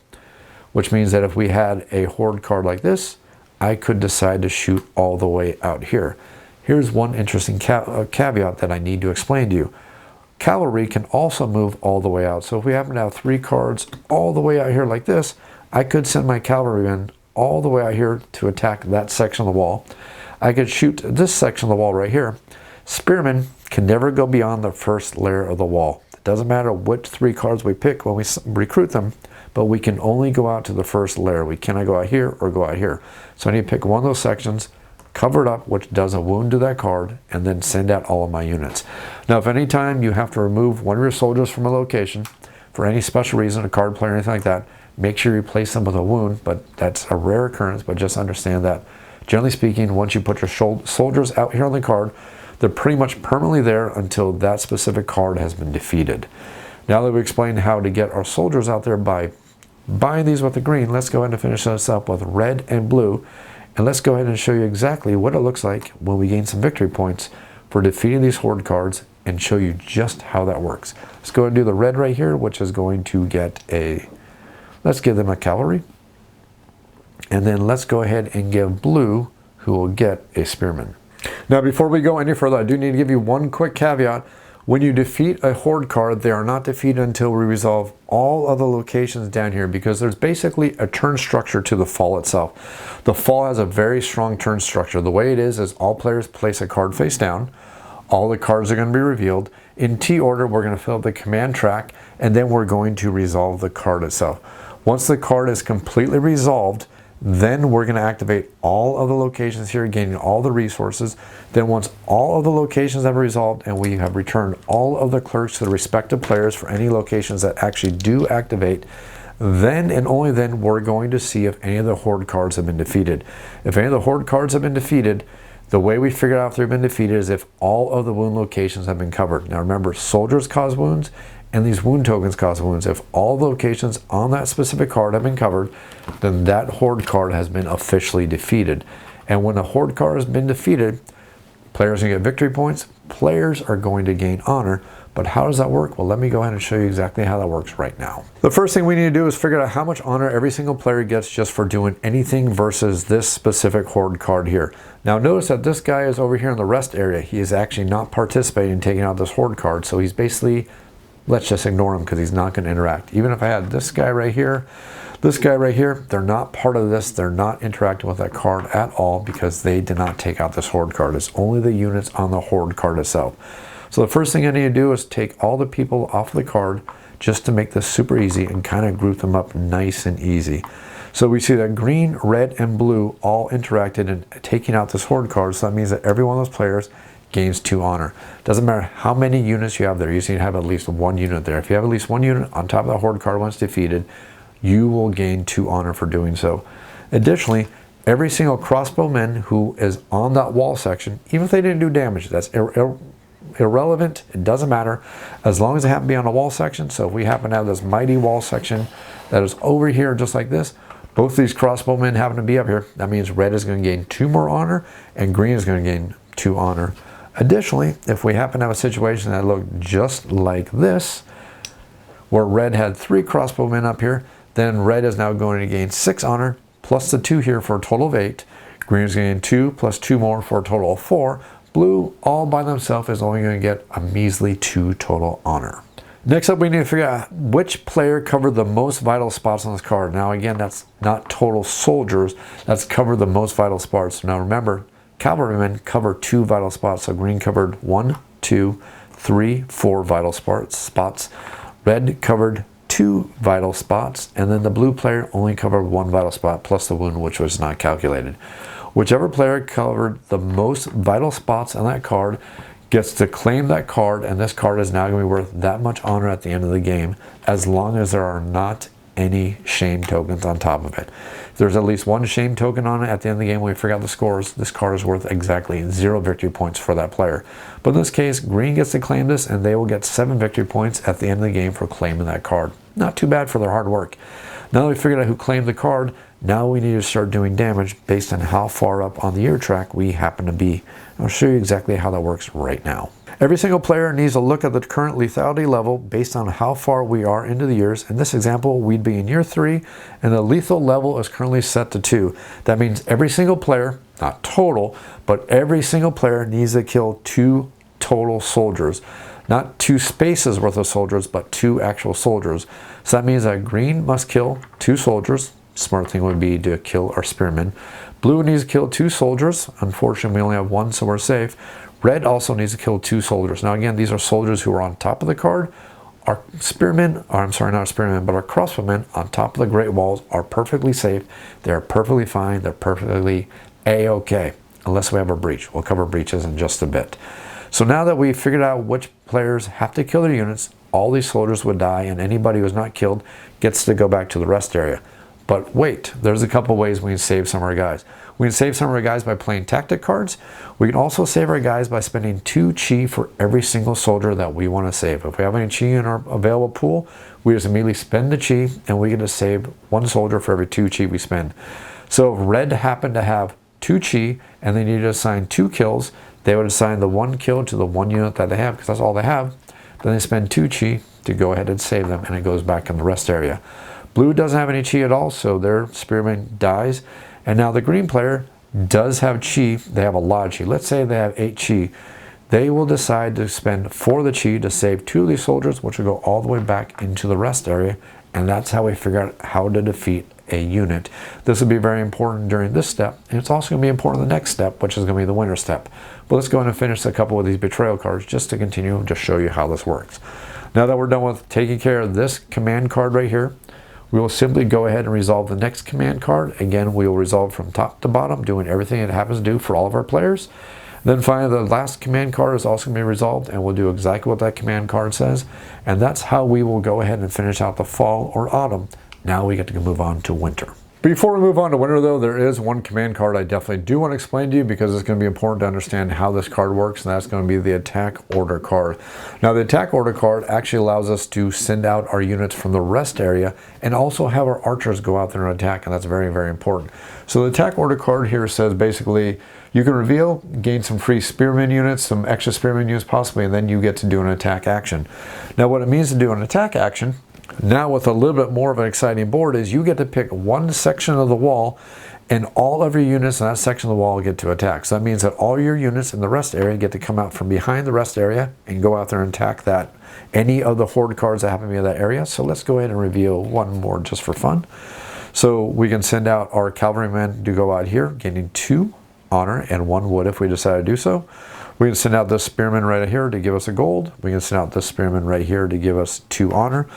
Which means that if we had a horde card like this, I could decide to shoot all the way out here. Here's one interesting caveat that I need to explain to you. Cavalry can also move all the way out. So if we happen to have 3 cards all the way out here like this, I could send my cavalrymen all the way out here to attack that section of the wall. I could shoot this section of the wall right here. Spearmen can never go beyond the first layer of the wall. It doesn't matter which 3 cards we pick when we recruit them, but we can only go out to the first layer. We cannot go out here or go out here. So I need to pick one of those sections, cover it up, which does a wound to that card, and then send out all of my units. Now, if any time you have to remove one of your soldiers from a location for any special reason, a card play or anything like that, make sure you place them with a wound, but that's a rare occurrence, but just understand that, generally speaking, once you put your soldiers out here on the card, they're pretty much permanently there until that specific card has been defeated. Now that we explained how to get our soldiers out there by buying these with the green, let's go ahead and finish this up with red and blue. And let's go ahead and show you exactly what it looks like when we gain some victory points for defeating these horde cards and show you just how that works. Let's go ahead and do the red right here, which is going to get a, let's give them a cavalry. And then let's go ahead and give blue, who will get a spearman. Now before we go any further, I do need to give you one quick caveat. When you defeat a horde card, they are not defeated until we resolve all of the locations down here, because there's basically a turn structure to the fall itself. The fall has a very strong turn structure. The way it is all players place a card face down. All the cards are going to be revealed. In T order, we're going to fill up the command track, and then we're going to resolve the card itself. Once the card is completely resolved, then we're going to activate all of the locations here, gaining all the resources. Then once all of the locations have resolved and we have returned all of the clerks to the respective players for any locations that actually do activate, Then and only then we're going to see if any of the Horde cards have been defeated. If any of the Horde cards have been defeated, the way we figure out if they've been defeated is if all of the wound locations have been covered. Now remember, soldiers cause wounds and these wound tokens cause wounds. If all the locations on that specific card have been covered, then that Horde card has been officially defeated. And when a Horde card has been defeated, players are going to get victory points, players are going to gain honor. But how does that work? Well, let me go ahead and show you exactly how that works right now. The first thing we need to do is figure out how much honor every single player gets just for doing anything versus this specific Horde card here. Now notice that this guy is over here in the rest area. He is actually not participating in taking out this Horde card. So he's basically, let's just ignore him because he's not going to interact. Even if I had this guy right here, they're not part of this. They're not interacting with that card at all because they did not take out this Horde card. It's only the units on the Horde card itself. So the first thing I need to do is take all the people off of the card just to make this super easy and kind of group them up nice and easy. So we see that green, red, and blue all interacted in taking out this Horde card. So that means that every one of those players gains 2 honor. Doesn't matter how many units you have there. You need to have at least 1 unit there. If you have at least 1 unit on top of the Horde card once defeated, you will gain 2 honor for doing so. Additionally, every single crossbowman who is on that wall section, even if they didn't do damage, that's irrelevant, it doesn't matter, as long as they happen to be on a wall section. So if we happen to have this mighty wall section that is over here just like this, both these crossbowmen happen to be up here, that means red is going to gain 2 more honor and green is going to gain 2 honor. Additionally, if we happen to have a situation that looked just like this, where red had 3 crossbowmen up here, then red is now going to gain 6 honor plus the 2 here for a total of 8. Green is going to gain 2 plus 2 more for a total of 4. Blue, all by themselves, is only going to get a measly 2 total honor. Next up, we need to figure out which player covered the most vital spots on this card. Now again, that's not total soldiers, that's covered the most vital spots. Now remember, cavalrymen cover 2 vital spots. So green covered 1, 2, 3, 4 vital spots. Red covered 2 vital spots, and then the blue player only covered 1 vital spot plus the wound, which was not calculated. Whichever player covered the most vital spots on that card gets to claim that card, and this card is now going to be worth that much honor at the end of the game, as long as there are not any shame tokens on top of it. If there's at least 1 shame token on it at the end of the game when we figure out the scores, this card is worth exactly 0 victory points for that player. But in this case, green gets to claim this, and they will get 7 victory points at the end of the game for claiming that card. Not too bad for their hard work. Now that we figured out who claimed the card, now we need to start doing damage based on how far up on the year track we happen to be. I'll show you exactly how that works right now. Every single player needs to look at the current lethality level based on how far we are into the years. In this example, we'd be in year 3, and the lethal level is currently set to 2. That means every single player, not total, but every single player needs to kill 2 total soldiers. Not 2 spaces worth of soldiers, but 2 actual soldiers. So that means that green must kill 2 soldiers. Smart thing would be to kill our spearmen. Blue needs to kill 2 soldiers. Unfortunately, we only have 1, so we're safe. Red also needs to kill 2 soldiers. Now again, these are soldiers who are on top of the card. Our spearmen, or I'm sorry, not our spearmen, but our crossbowmen on top of the great walls are perfectly safe. They're perfectly fine. They're perfectly A-okay, unless we have a breach. We'll cover breaches in just a bit. So now that we've figured out which players have to kill their units, all these soldiers would die, and anybody who's not killed gets to go back to the rest area. But wait, there's a couple ways we can save some of our guys. We can save some of our guys by playing tactic cards. We can also save our guys by spending 2 chi for every single soldier that we want to save. If we have any chi in our available pool, we just immediately spend the chi, and we get to save 1 soldier for every 2 chi we spend. So if red happened to have 2 chi, and they needed to assign 2 kills, they would assign the 1 kill to the 1 unit that they have, because that's all they have. Then they spend 2 chi to go ahead and save them, and it goes back in the rest area. Blue doesn't have any chi at all, so their spearman dies. And now the green player does have chi. They have a lot of chi. Let's say they have 8 chi. They will decide to spend 4 of the chi to save 2 of these soldiers, which will go all the way back into the rest area. And that's how we figure out how to defeat a unit. This will be very important during this step, and it's also going to be important in the next step, which is going to be the winner step. But let's go ahead and finish a couple of these betrayal cards just to continue to show you how this works. Now that we're done with taking care of this command card right here, we will simply go ahead and resolve the next command card. Again, we will resolve from top to bottom, doing everything it happens to do for all of our players. Then finally, the last command card is also going to be resolved, and we'll do exactly what that command card says. And that's how we will go ahead and finish out the fall or autumn Now we get to move on to winter. Before we move on to winter though, there is one command card I definitely do want to explain to you because it's going to be important to understand how this card works, and that's going to be the attack order card. Now the attack order card actually allows us to send out our units from the rest area and also have our archers go out there and attack, and that's very, very important. So the attack order card here says basically you can reveal, gain some free spearman units, some extra spearman units possibly, and then you get to do an attack action. Now what it means to do an attack action, now with a little bit more of an exciting board, is you get to pick one section of the wall and all of your units in that section of the wall get to attack. So that means that all your units in the rest area get to come out from behind the rest area and go out there and attack that, any of the horde cards that happen to be in that area. So let's go ahead and reveal one more just for fun. So we can send out our cavalrymen to go out here, gaining 2 honor and 1 wood if we decide to do so. We can send out this spearman right here to give us a gold. We can send out this spearman right here to give us 2 honor.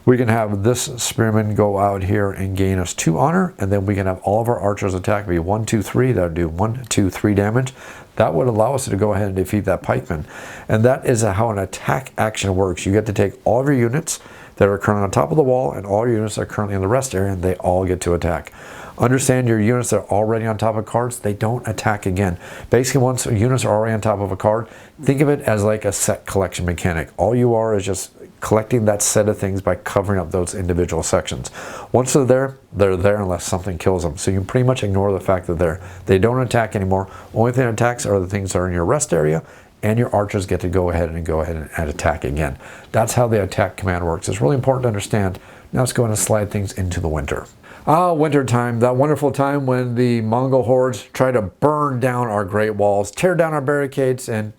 We can have this spearman go out here and gain us 2 honor, and then we can have all of our archers attack be 1, 2, 3. That would do 1, 2, 3 damage. That would allow us to go ahead and defeat that pikeman. And that is how an attack action works. You get to take all of your units that are currently on top of the wall and all your units that are currently in the rest area, and they all get to attack. Understand your units that are already on top of cards, they don't attack again. Basically, once units are already on top of a card, think of it as like a set collection mechanic. All you are is just collecting that set of things by covering up those individual sections. Once they're there unless something kills them. So you pretty much ignore the fact that they don't attack anymore. Only thing that attacks are the things that are in your rest area, and your archers get to go ahead and attack again. That's how the attack command works. It's really important to understand. Now let's go ahead and slide things into the winter. Winter time, that wonderful time when the Mongol hordes try to burn down our great walls, tear down our barricades, and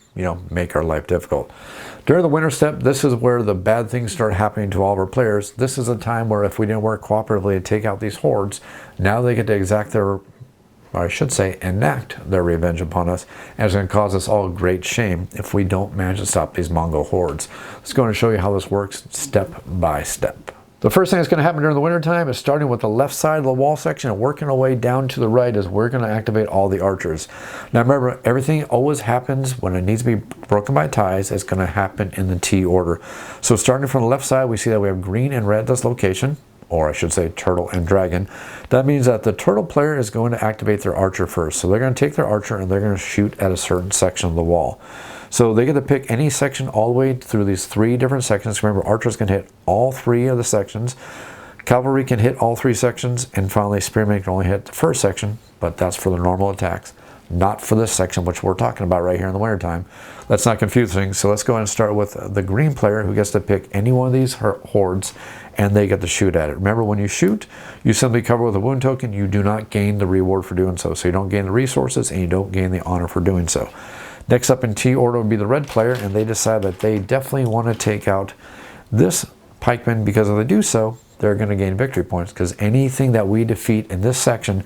make our life difficult. During the winter step, this is where the bad things start happening to all of our players. This is a time where if we didn't work cooperatively to take out these hordes, now they get to enact their revenge upon us, and it's going to cause us all great shame if we don't manage to stop these Mongol hordes. Let's go and show you how this works step by step. The first thing that's going to happen during the winter time is starting with the left side of the wall section and working our way down to the right is we're going to activate all the archers. Now remember, everything always happens when it needs to be broken by ties. It's going to happen in the T order. So starting from the left side, we see that we have green and red at this location, or I should say turtle and dragon. That means that the turtle player is going to activate their archer first. So they're going to take their archer and they're going to shoot at a certain section of the wall. So they get to pick any section all the way through these 3 different sections. Remember, archers can hit all 3 of the sections. Cavalry can hit all 3 sections. And finally, spearmen can only hit the first section, but that's for the normal attacks, not for this section, which we're talking about right here in the wintertime. Let's not confuse things. So let's go ahead and start with the green player who gets to pick any one of these hordes, and they get to shoot at it. Remember, when you shoot, you simply cover with a wound token. You do not gain the reward for doing so. So you don't gain the resources, and you don't gain the honor for doing so. Next up in T order would be the red player, and they decide that they definitely want to take out this pikeman, because if they do so, they're going to gain victory points, because anything that we defeat in this section,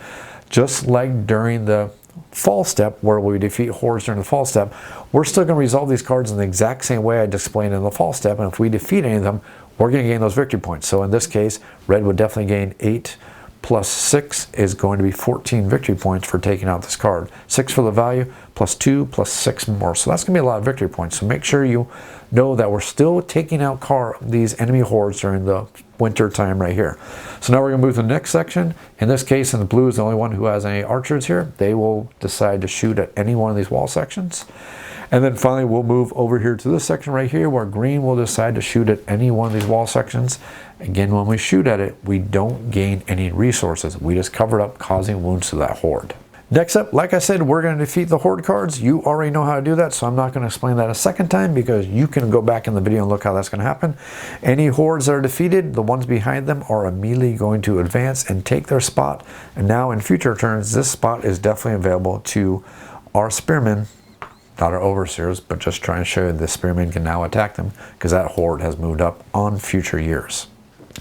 just like during the fall step where we defeat hordes during the fall step, we're still going to resolve these cards in the exact same way I explained in the fall step, and if we defeat any of them, we're going to gain those victory points. So in this case, red would definitely gain 8 plus 6 is going to be 14 victory points for taking out this card. 6 for the value, plus 2, plus 6 more. So that's going to be a lot of victory points. So make sure you know that we're still taking out these enemy hordes during the winter time right here. So now we're going to move to the next section. In this case, and the blue is the only one who has any archers here, they will decide to shoot at any one of these wall sections. And then finally, we'll move over here to this section right here where green will decide to shoot at any one of these wall sections. Again, when we shoot at it, we don't gain any resources. We just cover it up, causing wounds to that horde. Next up, like I said, we're going to defeat the horde cards. You already know how to do that, so I'm not going to explain that a second time, because you can go back in the video and look how that's going to happen. Any hordes that are defeated, the ones behind them are immediately going to advance and take their spot. And now in future turns, this spot is definitely available to our spearmen, not our overseers, but just trying to show you the spearmen can now attack them, because that horde has moved up on future years.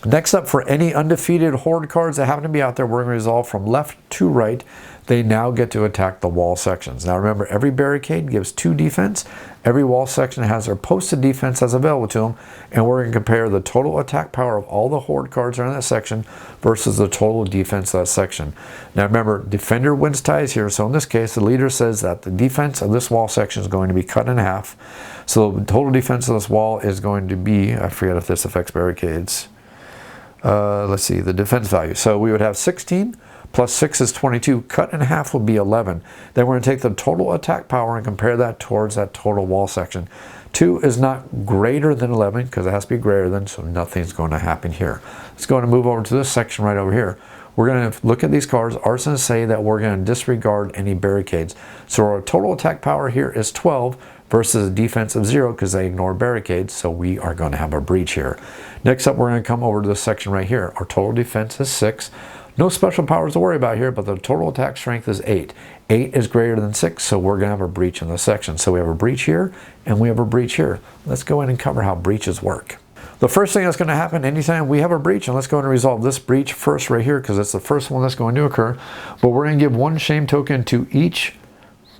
Next up, for any undefeated horde cards that happen to be out there, we're going to resolve from left to right. They now get to attack the wall sections. Now remember, every barricade gives 2 defense. Every wall section has their posted defense that's available to them, and we're going to compare the total attack power of all the horde cards that are in that section versus the total defense of that section. Now remember, defender wins ties here, so in this case, the leader says that the defense of this wall section is going to be cut in half. So the total defense of this wall is going to be, I forget if this affects barricades. let's see, the defense value. So we would have 16 plus 6 is 22. Cut in half would be 11. Then we're going to take the total attack power and compare that towards that total wall section. 2 is not greater than 11 because it has to be greater than, so nothing's going to happen here. Let's go and move over to this section right over here. We're going to look at these cards. Arsonists say that we're going to disregard any barricades. So our total attack power here is 12 versus a defense of 0 because they ignore barricades, so we are going to have a breach here. Next up, we're going to come over to this section right here. Our total defense is 6. No special powers to worry about here, but the total attack strength is 8. 8 is greater than 6, so we're going to have a breach in this section. So we have a breach here, and we have a breach here. Let's go in and cover how breaches work. The first thing that's going to happen anytime we have a breach, and let's go and resolve this breach first right here, because it's the first one that's going to occur, but we're going to give 1 shame token to each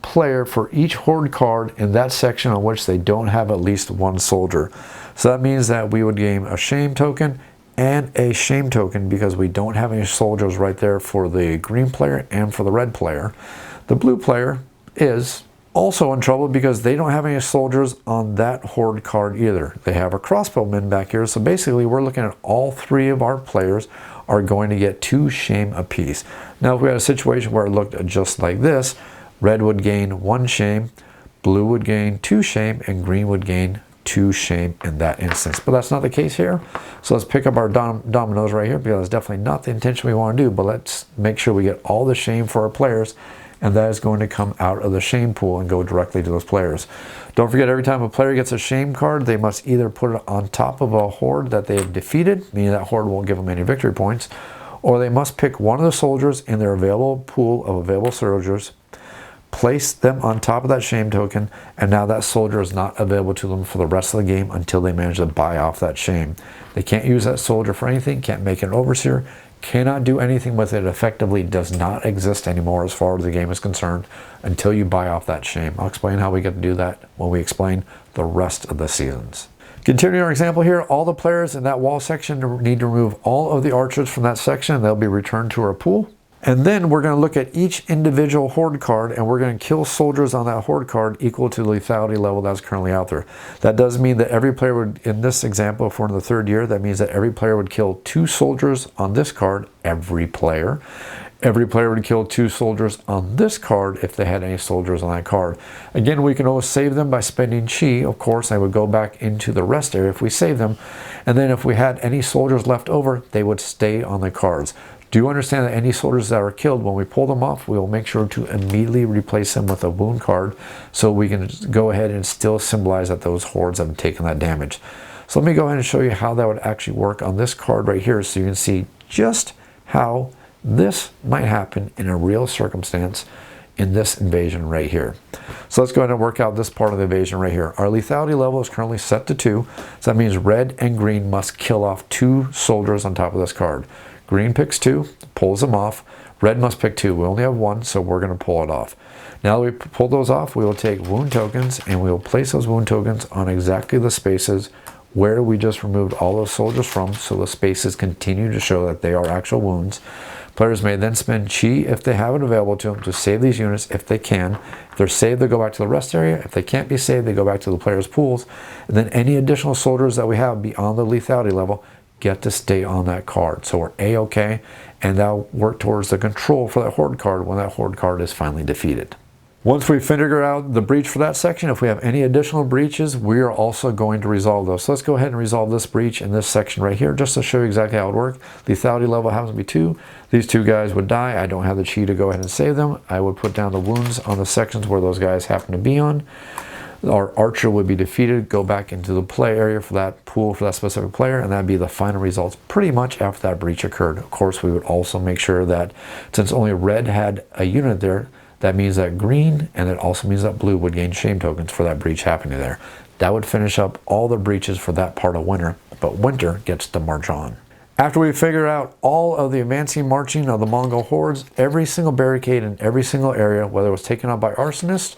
player for each horde card in that section on which they don't have at least 1 soldier. So that means that we would gain a shame token and a shame token because we don't have any soldiers right there for the green player and for the red player. The blue player is also in trouble because they don't have any soldiers on that horde card either. They have a crossbowman back here, so basically we're looking at all 3 of our players are going to get 2 shame apiece. Now if we had a situation where it looked just like this, red would gain 1 shame, blue would gain 2 shame, and green would gain 2 shame in that instance. But that's not the case here. So let's pick up our dominoes right here because that's definitely not the intention we want to do, but let's make sure we get all the shame for our players, and that is going to come out of the shame pool and go directly to those players. Don't forget, every time a player gets a shame card, they must either put it on top of a horde that they have defeated, meaning that horde won't give them any victory points, or they must pick one of the soldiers in their available pool of available soldiers, place them on top of that shame token, and now that soldier is not available to them for the rest of the game until they manage to buy off that shame. They can't use that soldier for anything, can't make an overseer, cannot do anything with it. Effectively does not exist anymore as far as the game is concerned until you buy off that shame. I'll explain how we get to do that when we explain the rest of the seasons. Continuing our example here, all the players in that wall section need to remove all of the archers from that section. They'll be returned to our pool. And then we're going to look at each individual horde card, and we're going to kill soldiers on that horde card equal to the lethality level that's currently out there. That does mean that every player would, in this example, if we're in the 3rd year, that means that every player would kill 2 soldiers on this card, every player. Every player would kill 2 soldiers on this card if they had any soldiers on that card. Again, we can always save them by spending chi. Of course, they would go back into the rest area if we save them. And then if we had any soldiers left over, they would stay on the cards. Do understand that any soldiers that are killed, when we pull them off, we will make sure to immediately replace them with a wound card so we can go ahead and still symbolize that those hordes have taken that damage. So let me go ahead and show you how that would actually work on this card right here so you can see just how this might happen in a real circumstance in this invasion right here. So let's go ahead and work out this part of the invasion right here. Our lethality level is currently set to 2, so that means red and green must kill off 2 soldiers on top of this card. Green picks 2, pulls them off. Red must pick 2. We only have 1, so we're going to pull it off. Now that we pull those off, we will take wound tokens, and we will place those wound tokens on exactly the spaces where we just removed all those soldiers from, so the spaces continue to show that they are actual wounds. Players may then spend chi if they have it available to them to save these units if they can. If they're saved, they go back to the rest area. If they can't be saved, they go back to the players' pools. And then any additional soldiers that we have beyond the lethality level get to stay on that card. So we're A-OK, and that'll work towards the control for that horde card when that horde card is finally defeated. Once we figure out the breach for that section, if we have any additional breaches, we are also going to resolve those. So let's go ahead and resolve this breach in this section right here, just to show you exactly how it would work. Lethality level happens to be 2. These 2 guys would die. I don't have the chi to go ahead and save them. I would put down the wounds on the sections where those guys happen to be on. Our archer would be defeated, go back into the play area for that pool for that specific player, and that'd be the final results pretty much after that breach occurred. Of course, we would also make sure that since only red had a unit there, that means that green, and it also means that blue would gain shame tokens for that breach happening there. That would finish up all the breaches for that part of winter, but winter gets to march on. After we figure out all of the advancing marching of the Mongol hordes, every single barricade in every single area, whether it was taken out by arsonists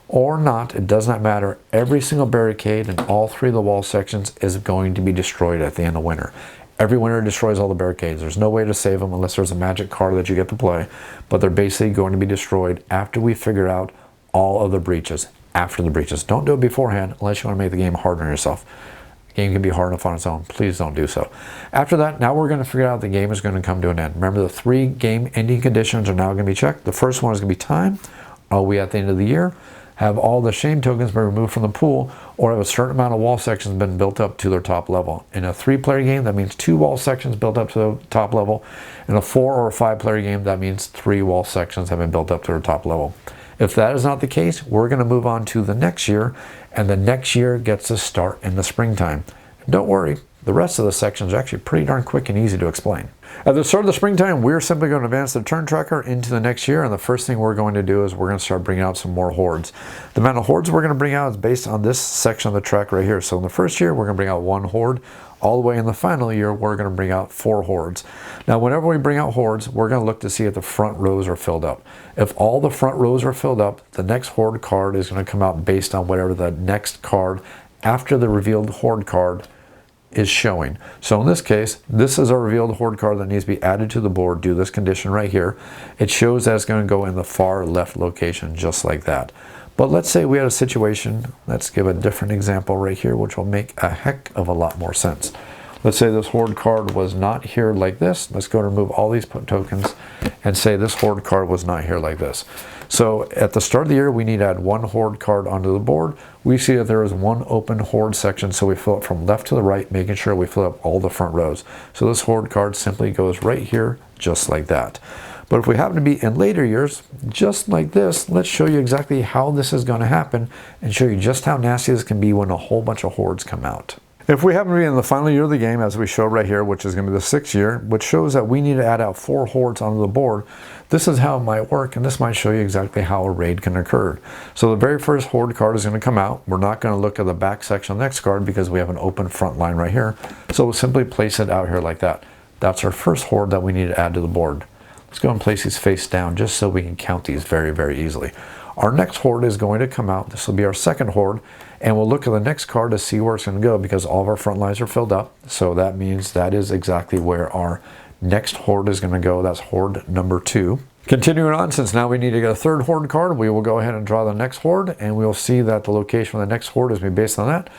or not, it does not matter. Every single barricade in all 3 of the wall sections is going to be destroyed at the end of winter. Every winter destroys all the barricades. There's no way to save them unless there's a magic card that you get to play, but they're basically going to be destroyed after we figure out all of the breaches. After the breaches. Don't do it beforehand unless you want to make the game harder on yourself. The game can be hard enough on its own. Please don't do so. After that, now we're going to figure out the game is going to come to an end. Remember, the 3 game ending conditions are now going to be checked. The first one is going to be time. Are we at the end of the year? Have all the shame tokens been removed from the pool, or have a certain amount of wall sections been built up to their top level? In a 3-player game, that means 2 wall sections built up to the top level. In a 4 or 5-player game, that means 3 wall sections have been built up to their top level. If that is not the case, we're going to move on to the next year, and the next year gets to start in the springtime. And don't worry, the rest of the sections are actually pretty darn quick and easy to explain. At the start of the springtime, we're simply going to advance the turn tracker into the next year, and the first thing we're going to do is we're going to start bringing out some more hordes. The amount of hordes we're going to bring out is based on this section of the track right here. So in the first year, we're going to bring out 1 horde. All the way in the final year, we're going to bring out 4 hordes. Now, whenever we bring out hordes, we're going to look to see if the front rows are filled up. If all the front rows are filled up, the next horde card is going to come out based on whatever the next card after the revealed horde card is showing. So in this case, this is our revealed horde card that needs to be added to the board. Do this condition right here. It shows that it's going to go in the far left location, just like that. But let's say we had a situation, let's give a different example right here, which will make a heck of a lot more sense. Let's say this horde card was not here like this. Let's go and remove all these tokens and say this horde card was not here like this. So at the start of the year, we need to add 1 horde card onto the board. We see that there is 1 open horde section, so we fill it from left to the right, making sure we fill up all the front rows. So this horde card simply goes right here, just like that. But if we happen to be in later years, just like this, let's show you exactly how this is going to happen and show you just how nasty this can be when a whole bunch of hordes come out. If we happen to be in the final year of the game, as we show right here, which is going to be the 6th year, which shows that we need to add out 4 hordes onto the board, this is how it might work, and this might show you exactly how a raid can occur. So the very first horde card is going to come out. We're not going to look at the back section of the next card because we have an open front line right here. So we'll simply place it out here like that. That's our first horde that we need to add to the board. Let's go and place these face down just so we can count these very, very easily. Our next horde is going to come out. This will be our second horde, and we'll look at the next card to see where it's going to go because all of our front lines are filled up. So that means that is exactly where our next horde is going to go. That's horde number 2. Continuing on, since now we need to get a third horde card, we will go ahead and draw the next horde, and we'll see that the location of the next horde is going to be based on that.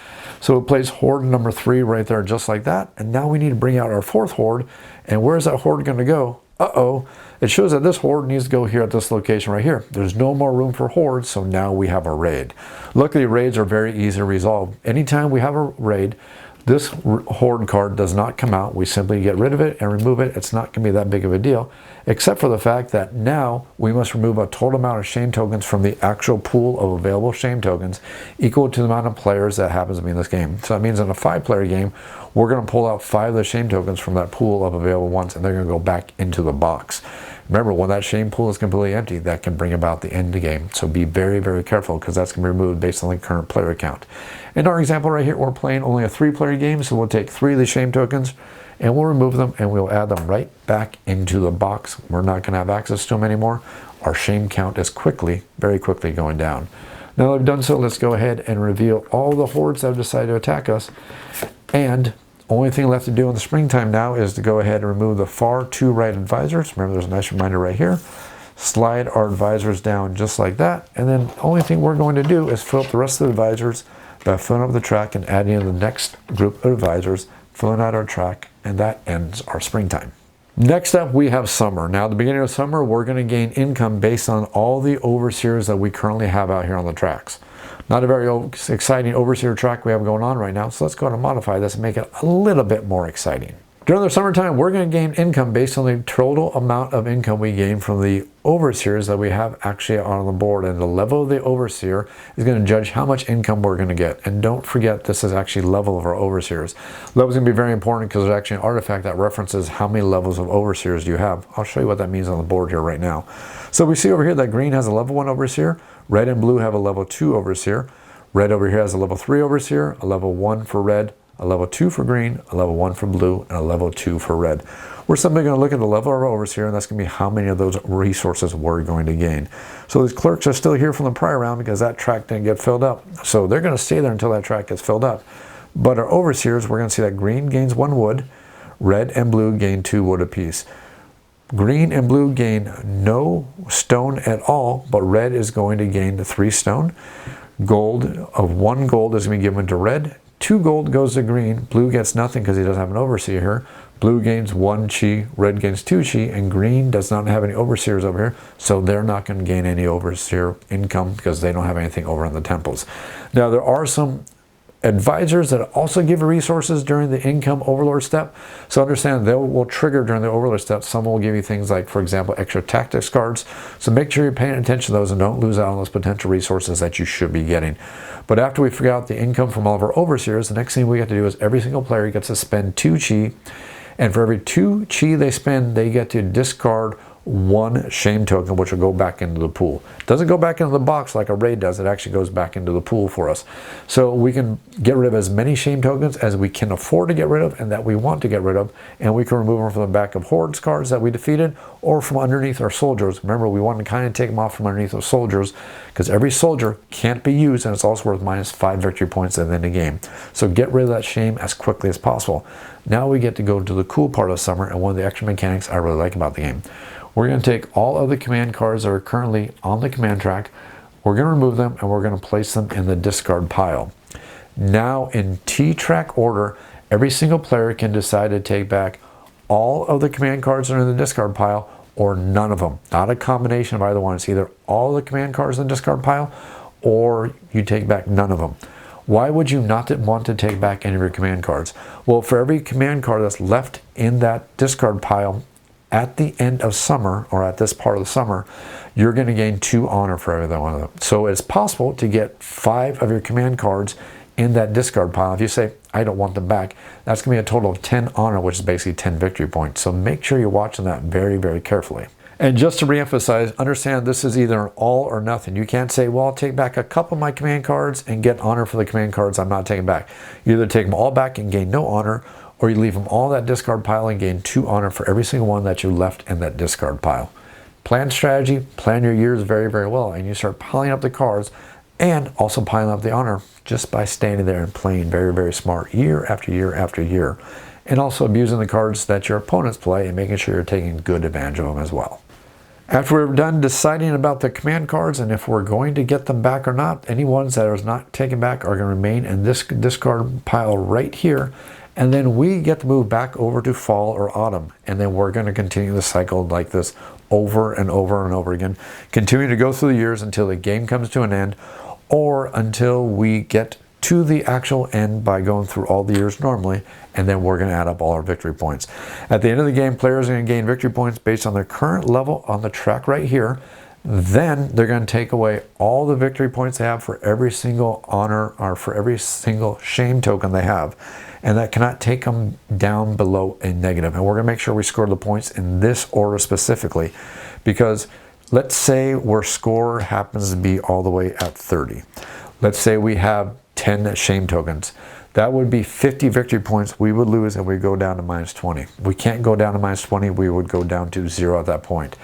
So we'll place horde number 3 right there just like that, and now we need to bring out our 4th horde, and where is that horde going to go? Uh-oh, it shows that this horde needs to go here at this location right here. There's no more room for hordes, so now we have a raid. Luckily, raids are very easy to resolve. Anytime we have a raid, this horde card does not come out. We simply get rid of it and remove it. It's not going to be that big of a deal, except for the fact that now we must remove a total amount of shame tokens from the actual pool of available shame tokens equal to the amount of players that happens to be in this game. So that means in a 5-player game, we're going to pull out 5 of the shame tokens from that pool of available ones, and they're going to go back into the box. Remember, when that shame pool is completely empty, that can bring about the end of the game. So be very, very careful because that's going to be removed based on the current player count. In our example right here, we're playing only a 3-player game, so we'll take 3 of the shame tokens and we'll remove them and we'll add them right back into the box. We're not going to have access to them anymore. Our shame count is quickly, very quickly going down. Now that we've done so, let's go ahead and reveal all the hordes that have decided to attack us. And only thing left to do in the springtime now is to go ahead and remove the far 2 right advisors. Remember, there's a nice reminder right here. Slide our advisors down just like that. And then the only thing we're going to do is fill up the rest of the advisors by filling up the track and adding in the next group of advisors, filling out our track, and that ends our springtime. Next up, we have summer. Now, at the beginning of summer, we're going to gain income based on all the overseers that we currently have out here on the tracks. Not a very exciting overseer track we have going on right now, so let's go ahead and modify this and make it a little bit more exciting. During the summertime, we're going to gain income based on the total amount of income we gain from the overseers that we have actually on the board, and the level of the overseer is going to judge how much income we're going to get. And don't forget, this is actually level of our overseers. Level is going to be very important because there's actually an artifact that references how many levels of overseers you have. I'll show you what that means on the board here right now. So we see over here that green has a level 1 overseer, red and blue have a level 2 overseer, red over here has a level 3 overseer, a level 1 for red, a level 2 for green, a level 1 for blue, and a level 2 for red. We're simply going to look at the level of our overseer, and that's going to be how many of those resources we're going to gain. So these clerks are still here from the prior round because that track didn't get filled up. So they're going to stay there until that track gets filled up. But our overseers, we're going to see that green gains 1 wood, red and blue gain 2 wood apiece. Green and blue gain no stone at all, but red is going to gain 3 stone. Gold of 1 gold is going to be given to red, 2 gold goes to green. Blue gets nothing because he doesn't have an overseer here. Blue gains 1 chi, red gains 2 chi, and green does not have any overseers over here, so they're not going to gain any overseer income because they don't have anything over in the temples. Now, there are some advisors that also give resources during the income overlord step. So understand they will trigger during the overlord step. Some will give you things like, for example, extra tactics cards. So make sure you're paying attention to those and don't lose out on those potential resources that you should be getting. But after we figure out the income from all of our overseers, the next thing we have to do is every single player gets to spend 2 chi. And for every 2 chi they spend, they get to discard 1 shame token, which will go back into the pool. It doesn't go back into the box like a raid does. It actually goes back into the pool for us. So we can get rid of as many shame tokens as we can afford to get rid of and that we want to get rid of. And we can remove them from the back of Hordes cards that we defeated or from underneath our soldiers. Remember, we want to kind of take them off from underneath those soldiers because every soldier can't be used and it's also worth -5 victory points at the end of the game. So get rid of that shame as quickly as possible. Now we get to go to the cool part of summer and one of the extra mechanics I really like about the game. We're going to take all of the command cards that are currently on the command track, we're going to remove them, and we're going to place them in the discard pile. Now, in T-track order, every single player can decide to take back all of the command cards that are in the discard pile or none of them. Not a combination of either one. It's either all the command cards in the discard pile or you take back none of them. Why would you not want to take back any of your command cards? Well, for every command card that's left in that discard pile at the end of summer, or at this part of the summer, you're going to gain 2 honor for every one of them. So it's possible to get 5 of your command cards in that discard pile. If you say, I don't want them back, that's going to be a total of 10 honor, which is basically 10 victory points. So make sure you're watching that very, very carefully. And just to reemphasize, understand this is either an all or nothing. You can't say, well, I'll take back a couple of my command cards and get honor for the command cards I'm not taking back. You either take them all back and gain no honor, or you leave them all in that discard pile and gain 2 honor for every single one that you left in that discard pile. Plan strategy, plan your years very, very well, and you start piling up the cards and also piling up the honor just by standing there and playing very, very smart year after year after year, and also abusing the cards that your opponents play and making sure you're taking good advantage of them as well. After we're done deciding about the command cards and if we're going to get them back or not, any ones that are not taken back are going to remain in this discard pile right here. And then we get to move back over to fall or autumn. And then we're going to continue the cycle like this over and over and over again. Continue to go through the years until the game comes to an end or until we get to the actual end by going through all the years normally. And then we're going to add up all our victory points. At the end of the game, players are going to gain victory points based on their current level on the track right here. Then they're going to take away all the victory points they have for every single honor or for every single shame token they have. And that cannot take them down below a negative. And we're going to make sure we score the points in this order specifically. Because let's say our score happens to be all the way at 30. Let's say we have 10 shame tokens. That would be 50 victory points we would lose and we go down to -20. We can't go down to -20. We would go down to 0 at that point.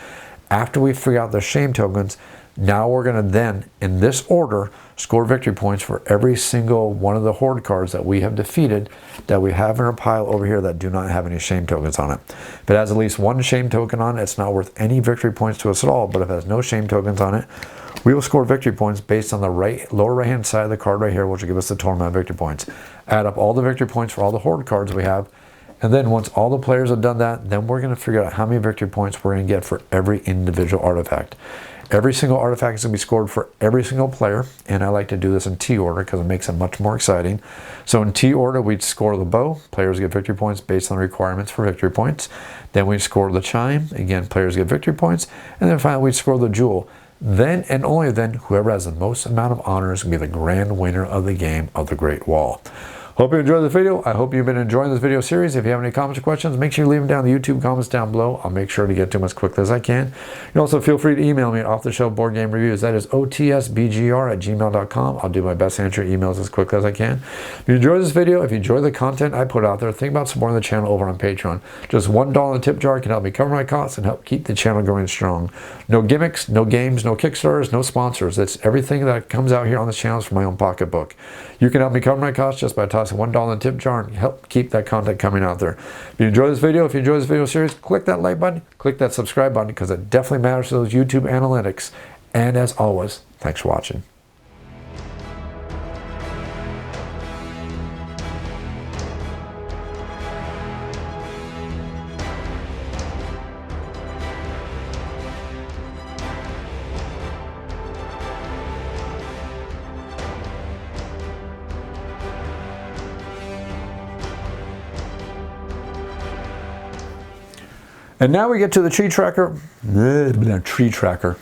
After we figure out the shame tokens, now we're going to then, in this order, score victory points for every single one of the Horde cards that we have defeated that we have in our pile over here that do not have any shame tokens on it. If it has at least 1 shame token on it, it's not worth any victory points to us at all. But if it has no shame tokens on it, we will score victory points based on the lower right hand side of the card right here, which will give us the total amount of victory points. Add up all the victory points for all the Horde cards we have. And then once all the players have done that, then we're going to figure out how many victory points we're going to get for every individual artifact. Every single artifact is going to be scored for every single player, and I like to do this in T order because it makes it much more exciting. So in T order, we'd score the bow. Players get victory points based on the requirements for victory points. Then we score the chime. Again, players get victory points. And then finally, we score the jewel. Then and only then, whoever has the most amount of honors will be the grand winner of the game of the Great Wall. Hope you enjoyed the video. I hope you've been enjoying this video series. If you have any comments or questions, make sure you leave them down in the YouTube comments down below. I'll make sure to get to them as quickly as I can. You can also feel free to email me at off-the-shelf board game reviews. That is otsbgr@gmail.com. I'll do my best to answer your emails as quickly as I can. If you enjoyed this video, if you enjoy the content I put out there, think about supporting the channel over on Patreon. Just $1 in the tip jar can help me cover my costs and help keep the channel going strong. No gimmicks, no games, no Kickstarters, no sponsors. It's everything that comes out here on this channel is from my own pocketbook. You can help me cover my costs just by tossing $1 in the tip jar and help keep that content coming out there. If you enjoy this video, if you enjoy this video series, click that like button, click that subscribe button because it definitely matters to those YouTube analytics. And as always, thanks for watching. And now we get to the tree tracker. Tree tracker.